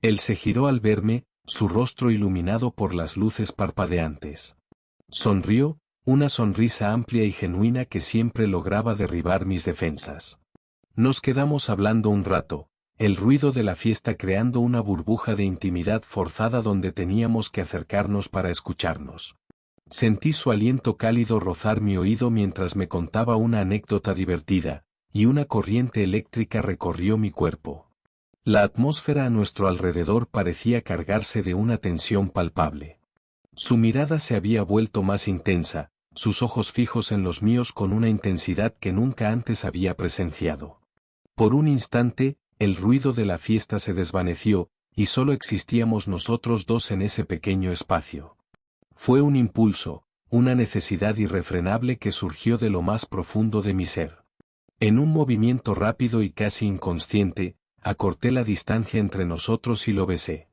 Él se giró al verme, su rostro iluminado por las luces parpadeantes. Sonrió, una sonrisa amplia y genuina que siempre lograba derribar mis defensas. Nos quedamos hablando un rato, el ruido de la fiesta creando una burbuja de intimidad forzada donde teníamos que acercarnos para escucharnos. Sentí su aliento cálido rozar mi oído mientras me contaba una anécdota divertida, y una corriente eléctrica recorrió mi cuerpo. La atmósfera a nuestro alrededor parecía cargarse de una tensión palpable. Su mirada se había vuelto más intensa, sus ojos fijos en los míos con una intensidad que nunca antes había presenciado. Por un instante, el ruido de la fiesta se desvaneció, y solo existíamos nosotros dos en ese pequeño espacio. Fue un impulso, una necesidad irrefrenable que surgió de lo más profundo de mi ser. En un movimiento rápido y casi inconsciente, acorté la distancia entre nosotros y lo besé.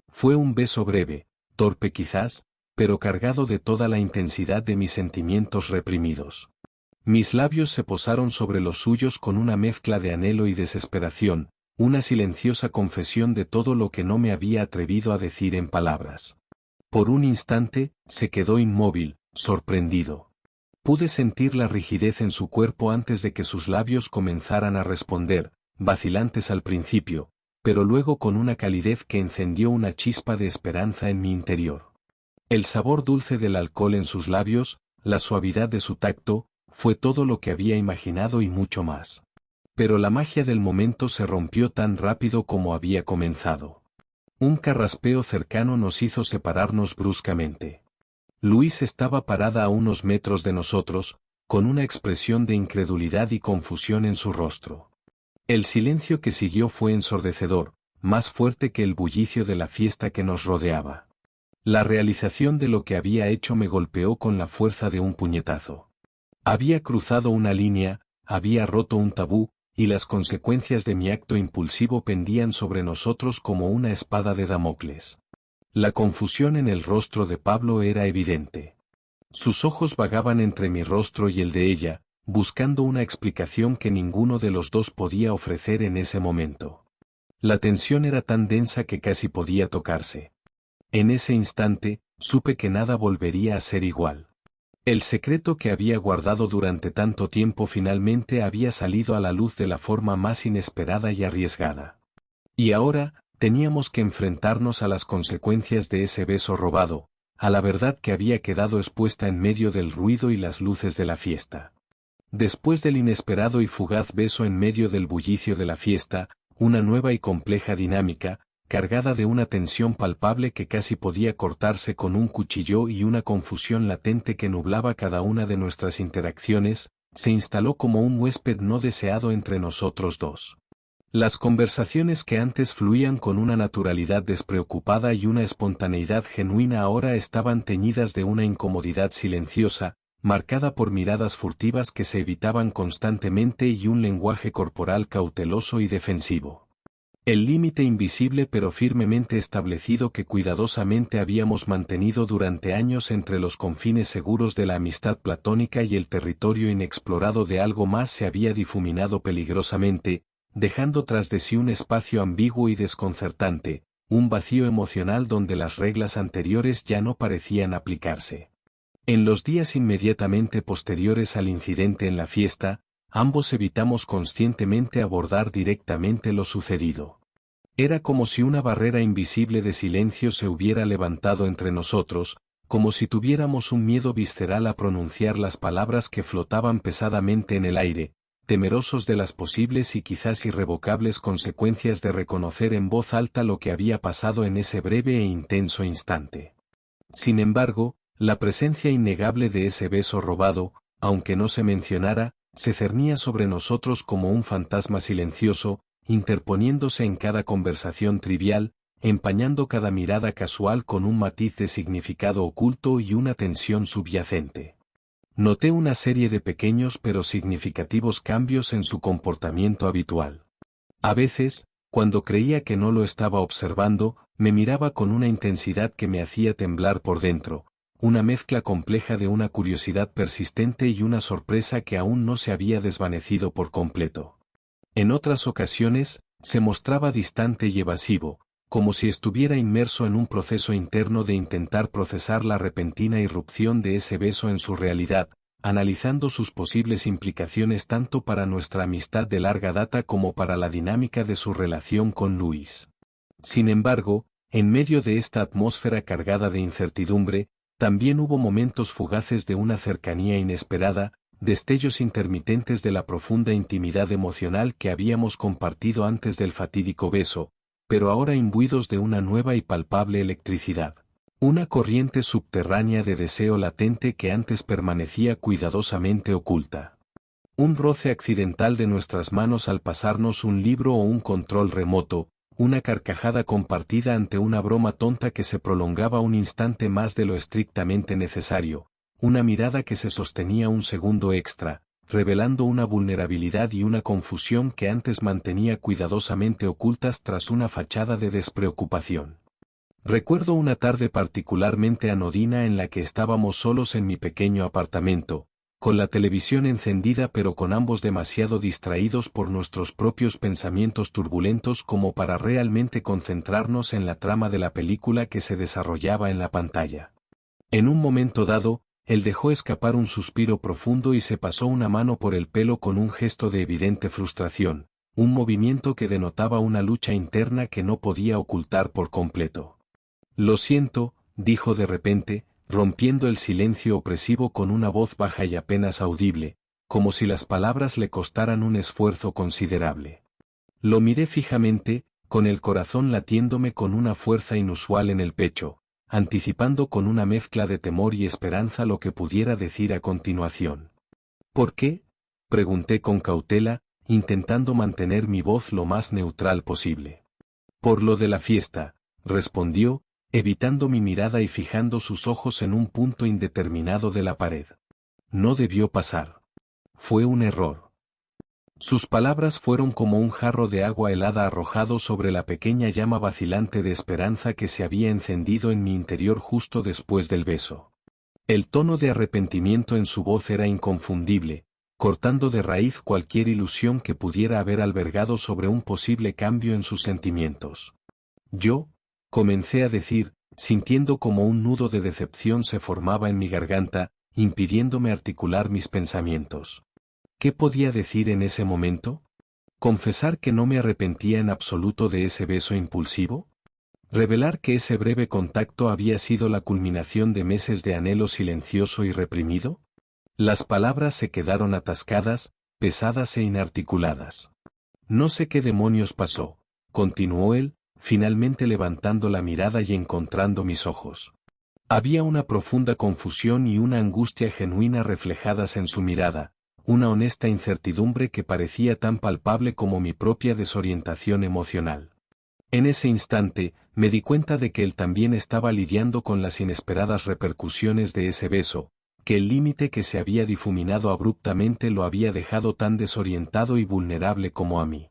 Fue un beso breve, torpe quizás, pero cargado de toda la intensidad de mis sentimientos reprimidos. Mis labios se posaron sobre los suyos con una mezcla de anhelo y desesperación, una silenciosa confesión de todo lo que no me había atrevido a decir en palabras. Por un instante, se quedó inmóvil, sorprendido. Pude sentir la rigidez en su cuerpo antes de que sus labios comenzaran a responder, vacilantes al principio, pero luego con una calidez que encendió una chispa de esperanza en mi interior. El sabor dulce del alcohol en sus labios, la suavidad de su tacto, fue todo lo que había imaginado y mucho más. Pero la magia del momento se rompió tan rápido como había comenzado. Un carraspeo cercano nos hizo separarnos bruscamente. Luis estaba parada a unos metros de nosotros, con una expresión de incredulidad y confusión en su rostro. El silencio que siguió fue ensordecedor, más fuerte que el bullicio de la fiesta que nos rodeaba. La realización de lo que había hecho me golpeó con la fuerza de un puñetazo. Había cruzado una línea, había roto un tabú, y las consecuencias de mi acto impulsivo pendían sobre nosotros como una espada de Damocles. La confusión en el rostro de Pablo era evidente. Sus ojos vagaban entre mi rostro y el de ella, buscando una explicación que ninguno de los dos podía ofrecer en ese momento. La tensión era tan densa que casi podía tocarse. En ese instante, supe que nada volvería a ser igual. El secreto que había guardado durante tanto tiempo finalmente había salido a la luz de la forma más inesperada y arriesgada. Y ahora, teníamos que enfrentarnos a las consecuencias de ese beso robado, a la verdad que había quedado expuesta en medio del ruido y las luces de la fiesta. Después del inesperado y fugaz beso en medio del bullicio de la fiesta, una nueva y compleja dinámica, cargada de una tensión palpable que casi podía cortarse con un cuchillo y una confusión latente que nublaba cada una de nuestras interacciones, se instaló como un huésped no deseado entre nosotros dos. Las conversaciones que antes fluían con una naturalidad despreocupada y una espontaneidad genuina ahora estaban teñidas de una incomodidad silenciosa, marcada por miradas furtivas que se evitaban constantemente y un lenguaje corporal cauteloso y defensivo. El límite invisible pero firmemente establecido que cuidadosamente habíamos mantenido durante años entre los confines seguros de la amistad platónica y el territorio inexplorado de algo más se había difuminado peligrosamente, dejando tras de sí un espacio ambiguo y desconcertante, un vacío emocional donde las reglas anteriores ya no parecían aplicarse. En los días inmediatamente posteriores al incidente en la fiesta, ambos evitamos conscientemente abordar directamente lo sucedido. Era como si una barrera invisible de silencio se hubiera levantado entre nosotros, como si tuviéramos un miedo visceral a pronunciar las palabras que flotaban pesadamente en el aire, temerosos de las posibles y quizás irrevocables consecuencias de reconocer en voz alta lo que había pasado en ese breve e intenso instante. Sin embargo, la presencia innegable de ese beso robado, aunque no se mencionara, se cernía sobre nosotros como un fantasma silencioso, interponiéndose en cada conversación trivial, empañando cada mirada casual con un matiz de significado oculto y una tensión subyacente. Noté una serie de pequeños pero significativos cambios en su comportamiento habitual. A veces, cuando creía que no lo estaba observando, me miraba con una intensidad que me hacía temblar por dentro, una mezcla compleja de una curiosidad persistente y una sorpresa que aún no se había desvanecido por completo. En otras ocasiones, se mostraba distante y evasivo, como si estuviera inmerso en un proceso interno de intentar procesar la repentina irrupción de ese beso en su realidad, analizando sus posibles implicaciones tanto para nuestra amistad de larga data como para la dinámica de su relación con Luis. Sin embargo, en medio de esta atmósfera cargada de incertidumbre, también hubo momentos fugaces de una cercanía inesperada, destellos intermitentes de la profunda intimidad emocional que habíamos compartido antes del fatídico beso, pero ahora imbuidos de una nueva y palpable electricidad. Una corriente subterránea de deseo latente que antes permanecía cuidadosamente oculta. Un roce accidental de nuestras manos al pasarnos un libro o un control remoto, una carcajada compartida ante una broma tonta que se prolongaba un instante más de lo estrictamente necesario, una mirada que se sostenía un segundo extra, revelando una vulnerabilidad y una confusión que antes mantenía cuidadosamente ocultas tras una fachada de despreocupación. Recuerdo una tarde particularmente anodina en la que estábamos solos en mi pequeño apartamento, con la televisión encendida pero con ambos demasiado distraídos por nuestros propios pensamientos turbulentos como para realmente concentrarnos en la trama de la película que se desarrollaba en la pantalla. En un momento dado, él dejó escapar un suspiro profundo y se pasó una mano por el pelo con un gesto de evidente frustración, un movimiento que denotaba una lucha interna que no podía ocultar por completo. Lo siento, dijo de repente, rompiendo el silencio opresivo con una voz baja y apenas audible, como si las palabras le costaran un esfuerzo considerable. Lo miré fijamente, con el corazón latiéndome con una fuerza inusual en el pecho, anticipando con una mezcla de temor y esperanza lo que pudiera decir a continuación. ¿Por qué?, pregunté con cautela, intentando mantener mi voz lo más neutral posible. Por lo de la fiesta, respondió, evitando mi mirada y fijando sus ojos en un punto indeterminado de la pared. No debió pasar. Fue un error. Sus palabras fueron como un jarro de agua helada arrojado sobre la pequeña llama vacilante de esperanza que se había encendido en mi interior justo después del beso. El tono de arrepentimiento en su voz era inconfundible, cortando de raíz cualquier ilusión que pudiera haber albergado sobre un posible cambio en sus sentimientos. Comencé a decir, sintiendo como un nudo de decepción se formaba en mi garganta, impidiéndome articular mis pensamientos. ¿Qué podía decir en ese momento? ¿Confesar que no me arrepentía en absoluto de ese beso impulsivo? ¿Revelar que ese breve contacto había sido la culminación de meses de anhelo silencioso y reprimido? Las palabras se quedaron atascadas, pesadas e inarticuladas. No sé qué demonios pasó, continuó él, finalmente levantando la mirada y encontrando mis ojos. Había una profunda confusión y una angustia genuina reflejadas en su mirada, una honesta incertidumbre que parecía tan palpable como mi propia desorientación emocional. En ese instante, me di cuenta de que él también estaba lidiando con las inesperadas repercusiones de ese beso, que el límite que se había difuminado abruptamente lo había dejado tan desorientado y vulnerable como a mí.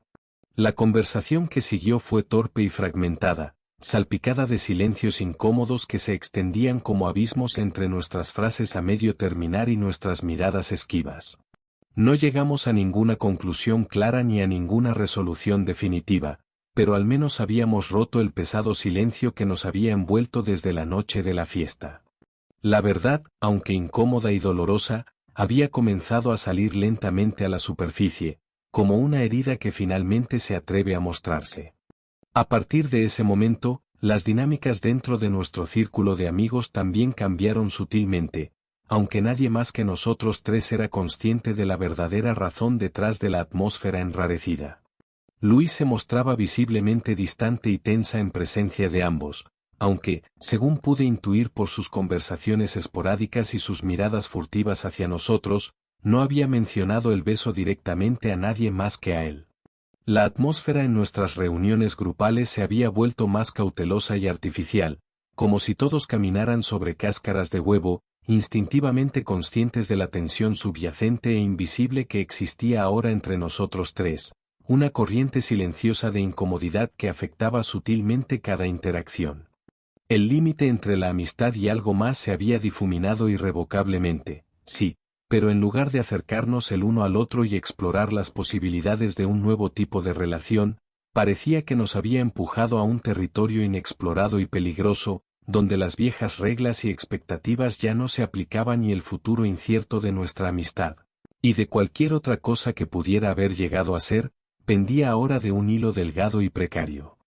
La conversación que siguió fue torpe y fragmentada, salpicada de silencios incómodos que se extendían como abismos entre nuestras frases a medio terminar y nuestras miradas esquivas. No llegamos a ninguna conclusión clara ni a ninguna resolución definitiva, pero al menos habíamos roto el pesado silencio que nos había envuelto desde la noche de la fiesta. La verdad, aunque incómoda y dolorosa, había comenzado a salir lentamente a la superficie, como una herida que finalmente se atreve a mostrarse. A partir de ese momento, las dinámicas dentro de nuestro círculo de amigos también cambiaron sutilmente, aunque nadie más que nosotros tres era consciente de la verdadera razón detrás de la atmósfera enrarecida. Luis se mostraba visiblemente distante y tensa en presencia de ambos, aunque, según pude intuir por sus conversaciones esporádicas y sus miradas furtivas hacia nosotros, no había mencionado el beso directamente a nadie más que a él. La atmósfera en nuestras reuniones grupales se había vuelto más cautelosa y artificial, como si todos caminaran sobre cáscaras de huevo, instintivamente conscientes de la tensión subyacente e invisible que existía ahora entre nosotros tres, una corriente silenciosa de incomodidad que afectaba sutilmente cada interacción. El límite entre la amistad y algo más se había difuminado irrevocablemente, sí, pero en lugar de acercarnos el uno al otro y explorar las posibilidades de un nuevo tipo de relación, parecía que nos había empujado a un territorio inexplorado y peligroso, donde las viejas reglas y expectativas ya no se aplicaban y el futuro incierto de nuestra amistad, y de cualquier otra cosa que pudiera haber llegado a ser, pendía ahora de un hilo delgado y precario.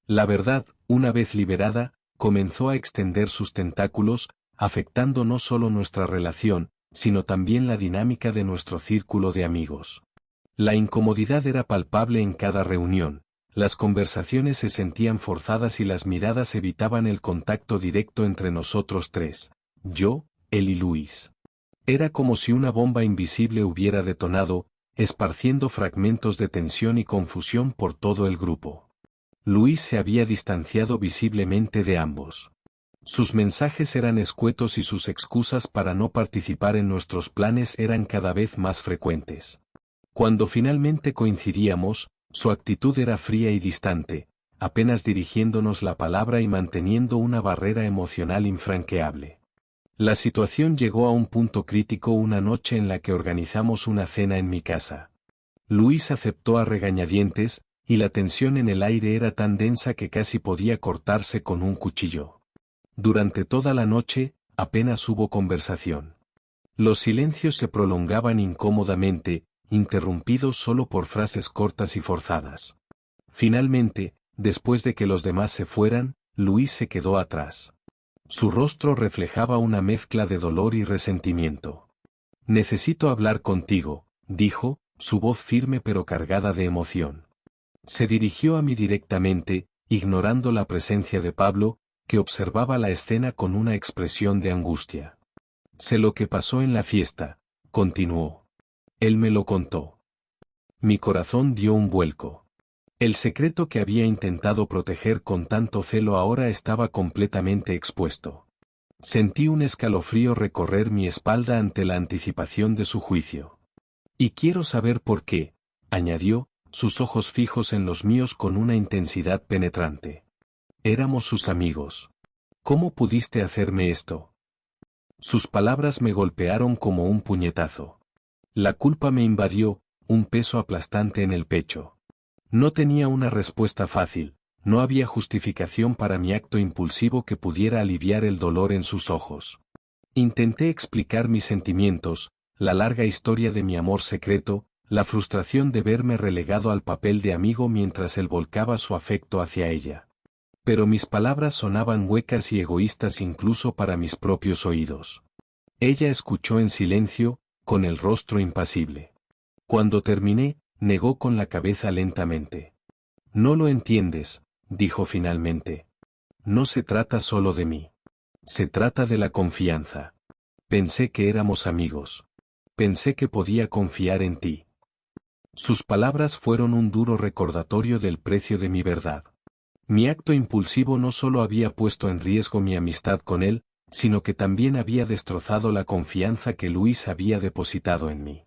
La verdad, una vez liberada, comenzó a extender sus tentáculos, afectando no solo nuestra relación, sino también la dinámica de nuestro círculo de amigos. La incomodidad era palpable en cada reunión, Las conversaciones se sentían forzadas y las miradas evitaban el contacto directo entre nosotros tres, yo, él y Luis. Era como si una bomba invisible hubiera detonado, esparciendo fragmentos de tensión y confusión por todo el grupo. Luis se había distanciado visiblemente de ambos. Sus mensajes eran escuetos y sus excusas para no participar en nuestros planes eran cada vez más frecuentes. Cuando finalmente coincidíamos, su actitud era fría y distante, apenas dirigiéndonos la palabra y manteniendo una barrera emocional infranqueable. La situación llegó a un punto crítico una noche en la que organizamos una cena en mi casa. Luis aceptó a regañadientes, y la tensión en el aire era tan densa que casi podía cortarse con un cuchillo. Durante toda la noche, apenas hubo conversación. Los silencios se prolongaban incómodamente, interrumpidos solo por frases cortas y forzadas. Finalmente, después de que los demás se fueran, Luis se quedó atrás. Su rostro reflejaba una mezcla de dolor y resentimiento. «Necesito hablar contigo», dijo, su voz firme pero cargada de emoción. Se dirigió a mí directamente, ignorando la presencia de Pablo, que observaba la escena con una expresión de angustia. «Sé lo que pasó en la fiesta», continuó. «Él me lo contó». Mi corazón dio un vuelco. El secreto que había intentado proteger con tanto celo ahora estaba completamente expuesto. Sentí un escalofrío recorrer mi espalda ante la anticipación de su juicio. «Y quiero saber por qué», añadió, sus ojos fijos en los míos con una intensidad penetrante. «Éramos sus amigos. ¿Cómo pudiste hacerme esto?» Sus palabras me golpearon como un puñetazo. La culpa me invadió, un peso aplastante en el pecho. No tenía una respuesta fácil, no había justificación para mi acto impulsivo que pudiera aliviar el dolor en sus ojos. Intenté explicar mis sentimientos, la larga historia de mi amor secreto, la frustración de verme relegado al papel de amigo mientras él volcaba su afecto hacia ella. Pero mis palabras sonaban huecas y egoístas incluso para mis propios oídos. Ella escuchó en silencio, con el rostro impasible. Cuando terminé, negó con la cabeza lentamente. «No lo entiendes», dijo finalmente. «No se trata solo de mí. Se trata de la confianza. Pensé que éramos amigos. Pensé que podía confiar en ti». Sus palabras fueron un duro recordatorio del precio de mi verdad. Mi acto impulsivo no solo había puesto en riesgo mi amistad con él, sino que también había destrozado la confianza que Luis había depositado en mí.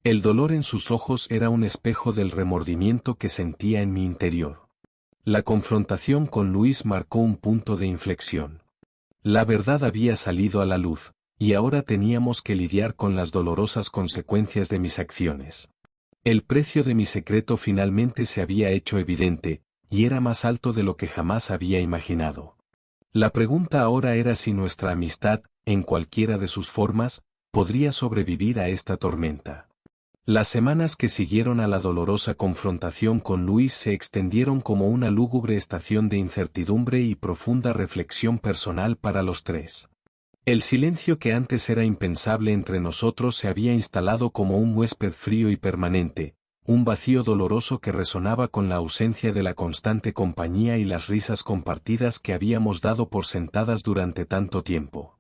El dolor en sus ojos era un espejo del remordimiento que sentía en mi interior. La confrontación con Luis marcó un punto de inflexión. La verdad había salido a la luz, y ahora teníamos que lidiar con las dolorosas consecuencias de mis acciones. El precio de mi secreto finalmente se había hecho evidente, y era más alto de lo que jamás había imaginado. La pregunta ahora era si nuestra amistad, en cualquiera de sus formas, podría sobrevivir a esta tormenta. Las semanas que siguieron a la dolorosa confrontación con Luis se extendieron como una lúgubre estación de incertidumbre y profunda reflexión personal para los tres. El silencio que antes era impensable entre nosotros se había instalado como un huésped frío y permanente, un vacío doloroso que resonaba con la ausencia de la constante compañía y las risas compartidas que habíamos dado por sentadas durante tanto tiempo.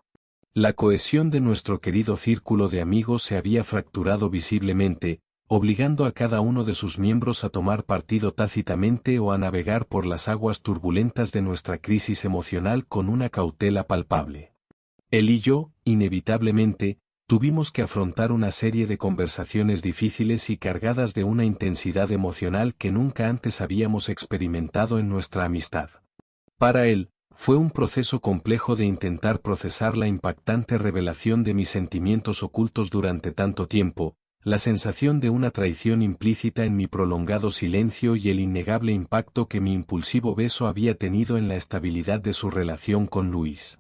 La cohesión de nuestro querido círculo de amigos se había fracturado visiblemente, obligando a cada uno de sus miembros a tomar partido tácitamente o a navegar por las aguas turbulentas de nuestra crisis emocional con una cautela palpable. Él y yo, inevitablemente, tuvimos que afrontar una serie de conversaciones difíciles y cargadas de una intensidad emocional que nunca antes habíamos experimentado en nuestra amistad. Para él, fue un proceso complejo de intentar procesar la impactante revelación de mis sentimientos ocultos durante tanto tiempo, la sensación de una traición implícita en mi prolongado silencio y el innegable impacto que mi impulsivo beso había tenido en la estabilidad de su relación con Luis.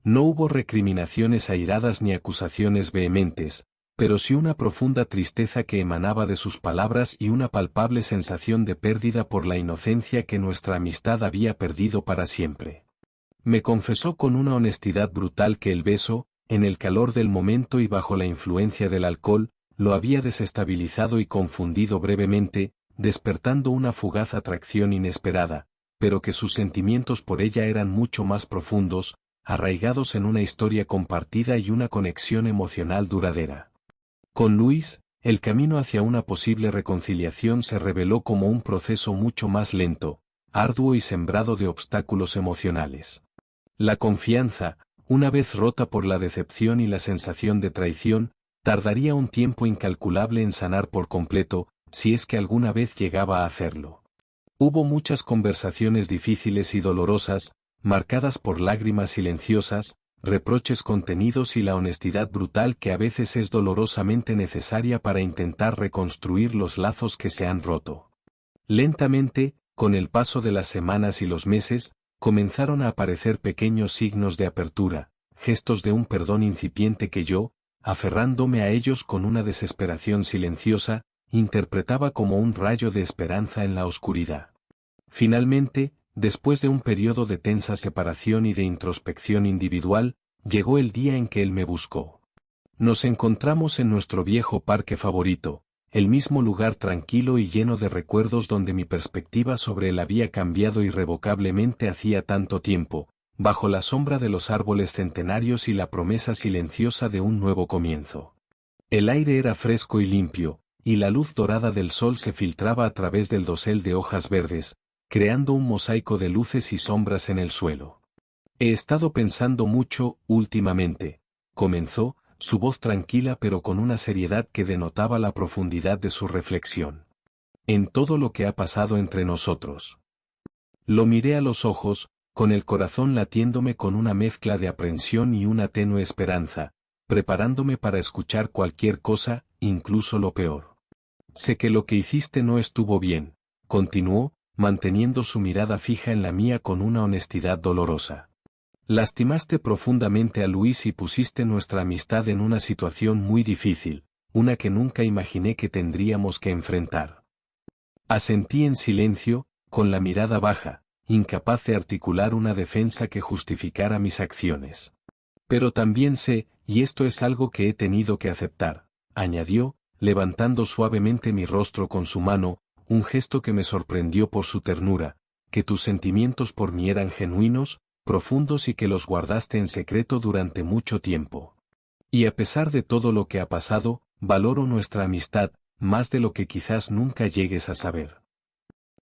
No hubo recriminaciones airadas ni acusaciones vehementes, pero sí una profunda tristeza que emanaba de sus palabras y una palpable sensación de pérdida por la inocencia que nuestra amistad había perdido para siempre. Me confesó con una honestidad brutal que el beso, en el calor del momento y bajo la influencia del alcohol, lo había desestabilizado y confundido brevemente, despertando una fugaz atracción inesperada, pero que sus sentimientos por ella eran mucho más profundos, arraigados en una historia compartida y una conexión emocional duradera. Con Luis, el camino hacia una posible reconciliación se reveló como un proceso mucho más lento, arduo y sembrado de obstáculos emocionales. La confianza, una vez rota por la decepción y la sensación de traición, tardaría un tiempo incalculable en sanar por completo, si es que alguna vez llegaba a hacerlo. Hubo muchas conversaciones difíciles y dolorosas, marcadas por lágrimas silenciosas, reproches contenidos y la honestidad brutal que a veces es dolorosamente necesaria para intentar reconstruir los lazos que se han roto. Lentamente, con el paso de las semanas y los meses, comenzaron a aparecer pequeños signos de apertura, gestos de un perdón incipiente que yo, aferrándome a ellos con una desesperación silenciosa, interpretaba como un rayo de esperanza en la oscuridad. Finalmente, después de un periodo de tensa separación y de introspección individual, llegó el día en que él me buscó. Nos encontramos en nuestro viejo parque favorito, el mismo lugar tranquilo y lleno de recuerdos donde mi perspectiva sobre él había cambiado irrevocablemente hacía tanto tiempo, bajo la sombra de los árboles centenarios y la promesa silenciosa de un nuevo comienzo. El aire era fresco y limpio, y la luz dorada del sol se filtraba a través del dosel de hojas verdes, creando un mosaico de luces y sombras en el suelo. He estado pensando mucho, últimamente, comenzó, su voz tranquila pero con una seriedad que denotaba la profundidad de su reflexión. En todo lo que ha pasado entre nosotros. Lo miré a los ojos, con el corazón latiéndome con una mezcla de aprensión y una tenue esperanza, preparándome para escuchar cualquier cosa, incluso lo peor. Sé que lo que hiciste no estuvo bien, continuó, manteniendo su mirada fija en la mía con una honestidad dolorosa. Lastimaste profundamente a Luis y pusiste nuestra amistad en una situación muy difícil, una que nunca imaginé que tendríamos que enfrentar. Asentí en silencio, con la mirada baja, incapaz de articular una defensa que justificara mis acciones. Pero también sé, y esto es algo que he tenido que aceptar, añadió, levantando suavemente mi rostro con su mano, un gesto que me sorprendió por su ternura, que tus sentimientos por mí eran genuinos, profundos y que los guardaste en secreto durante mucho tiempo. Y a pesar de todo lo que ha pasado, valoro nuestra amistad, más de lo que quizás nunca llegues a saber.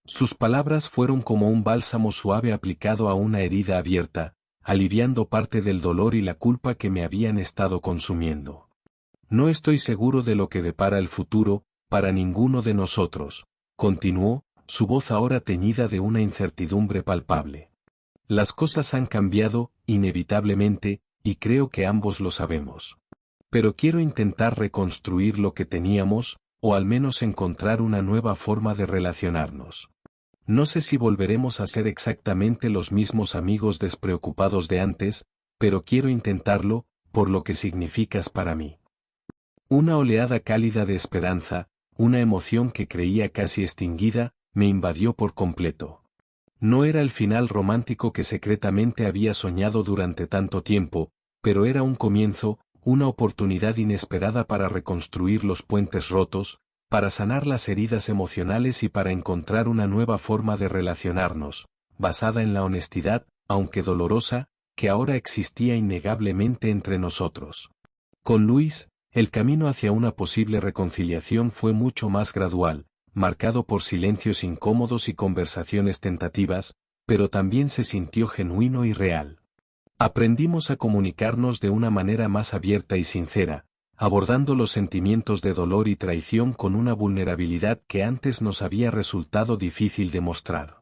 Sus palabras fueron como un bálsamo suave aplicado a una herida abierta, aliviando parte del dolor y la culpa que me habían estado consumiendo. No estoy seguro de lo que depara el futuro, para ninguno de nosotros, continuó, su voz ahora teñida de una incertidumbre palpable. Las cosas han cambiado, inevitablemente, y creo que ambos lo sabemos. Pero quiero intentar reconstruir lo que teníamos, o al menos encontrar una nueva forma de relacionarnos. No sé si volveremos a ser exactamente los mismos amigos despreocupados de antes, pero quiero intentarlo, por lo que significas para mí. Una oleada cálida de esperanza, una emoción que creía casi extinguida, me invadió por completo. No era el final romántico que secretamente había soñado durante tanto tiempo, pero era un comienzo, una oportunidad inesperada para reconstruir los puentes rotos, para sanar las heridas emocionales y para encontrar una nueva forma de relacionarnos, basada en la honestidad, aunque dolorosa, que ahora existía innegablemente entre nosotros. Con Luis, el camino hacia una posible reconciliación fue mucho más gradual, marcado por silencios incómodos y conversaciones tentativas, pero también se sintió genuino y real. Aprendimos a comunicarnos de una manera más abierta y sincera, abordando los sentimientos de dolor y traición con una vulnerabilidad que antes nos había resultado difícil de mostrar.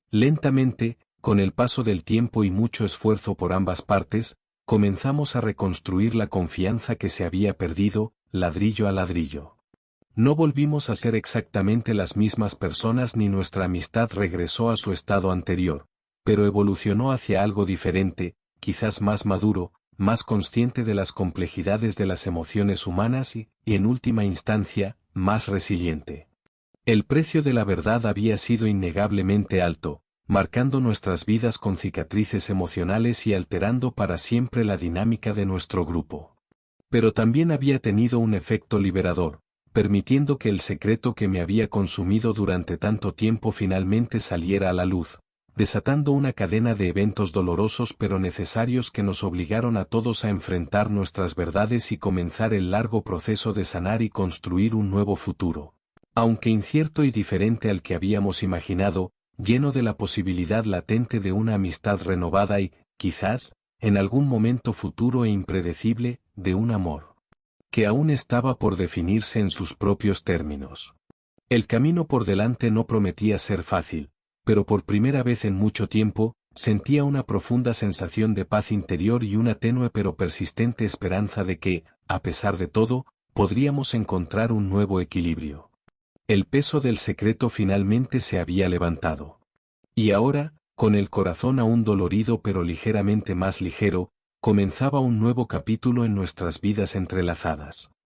Lentamente, con el paso del tiempo y mucho esfuerzo por ambas partes, comenzamos a reconstruir la confianza que se había perdido, ladrillo a ladrillo. No volvimos a ser exactamente las mismas personas ni nuestra amistad regresó a su estado anterior, pero evolucionó hacia algo diferente, quizás más maduro, más consciente de las complejidades de las emociones humanas y, en última instancia, más resiliente. El precio de la verdad había sido innegablemente alto, marcando nuestras vidas con cicatrices emocionales y alterando para siempre la dinámica de nuestro grupo. Pero también había tenido un efecto liberador, permitiendo que el secreto que me había consumido durante tanto tiempo finalmente saliera a la luz, desatando una cadena de eventos dolorosos pero necesarios que nos obligaron a todos a enfrentar nuestras verdades y comenzar el largo proceso de sanar y construir un nuevo futuro. Aunque incierto y diferente al que habíamos imaginado, lleno de la posibilidad latente de una amistad renovada y, quizás, en algún momento futuro e impredecible, de un amor que aún estaba por definirse en sus propios términos. El camino por delante no prometía ser fácil, pero por primera vez en mucho tiempo, sentía una profunda sensación de paz interior y una tenue pero persistente esperanza de que, a pesar de todo, podríamos encontrar un nuevo equilibrio. El peso del secreto finalmente se había levantado. Y ahora, con el corazón aún dolorido pero ligeramente más ligero, comenzaba un nuevo capítulo en nuestras vidas entrelazadas.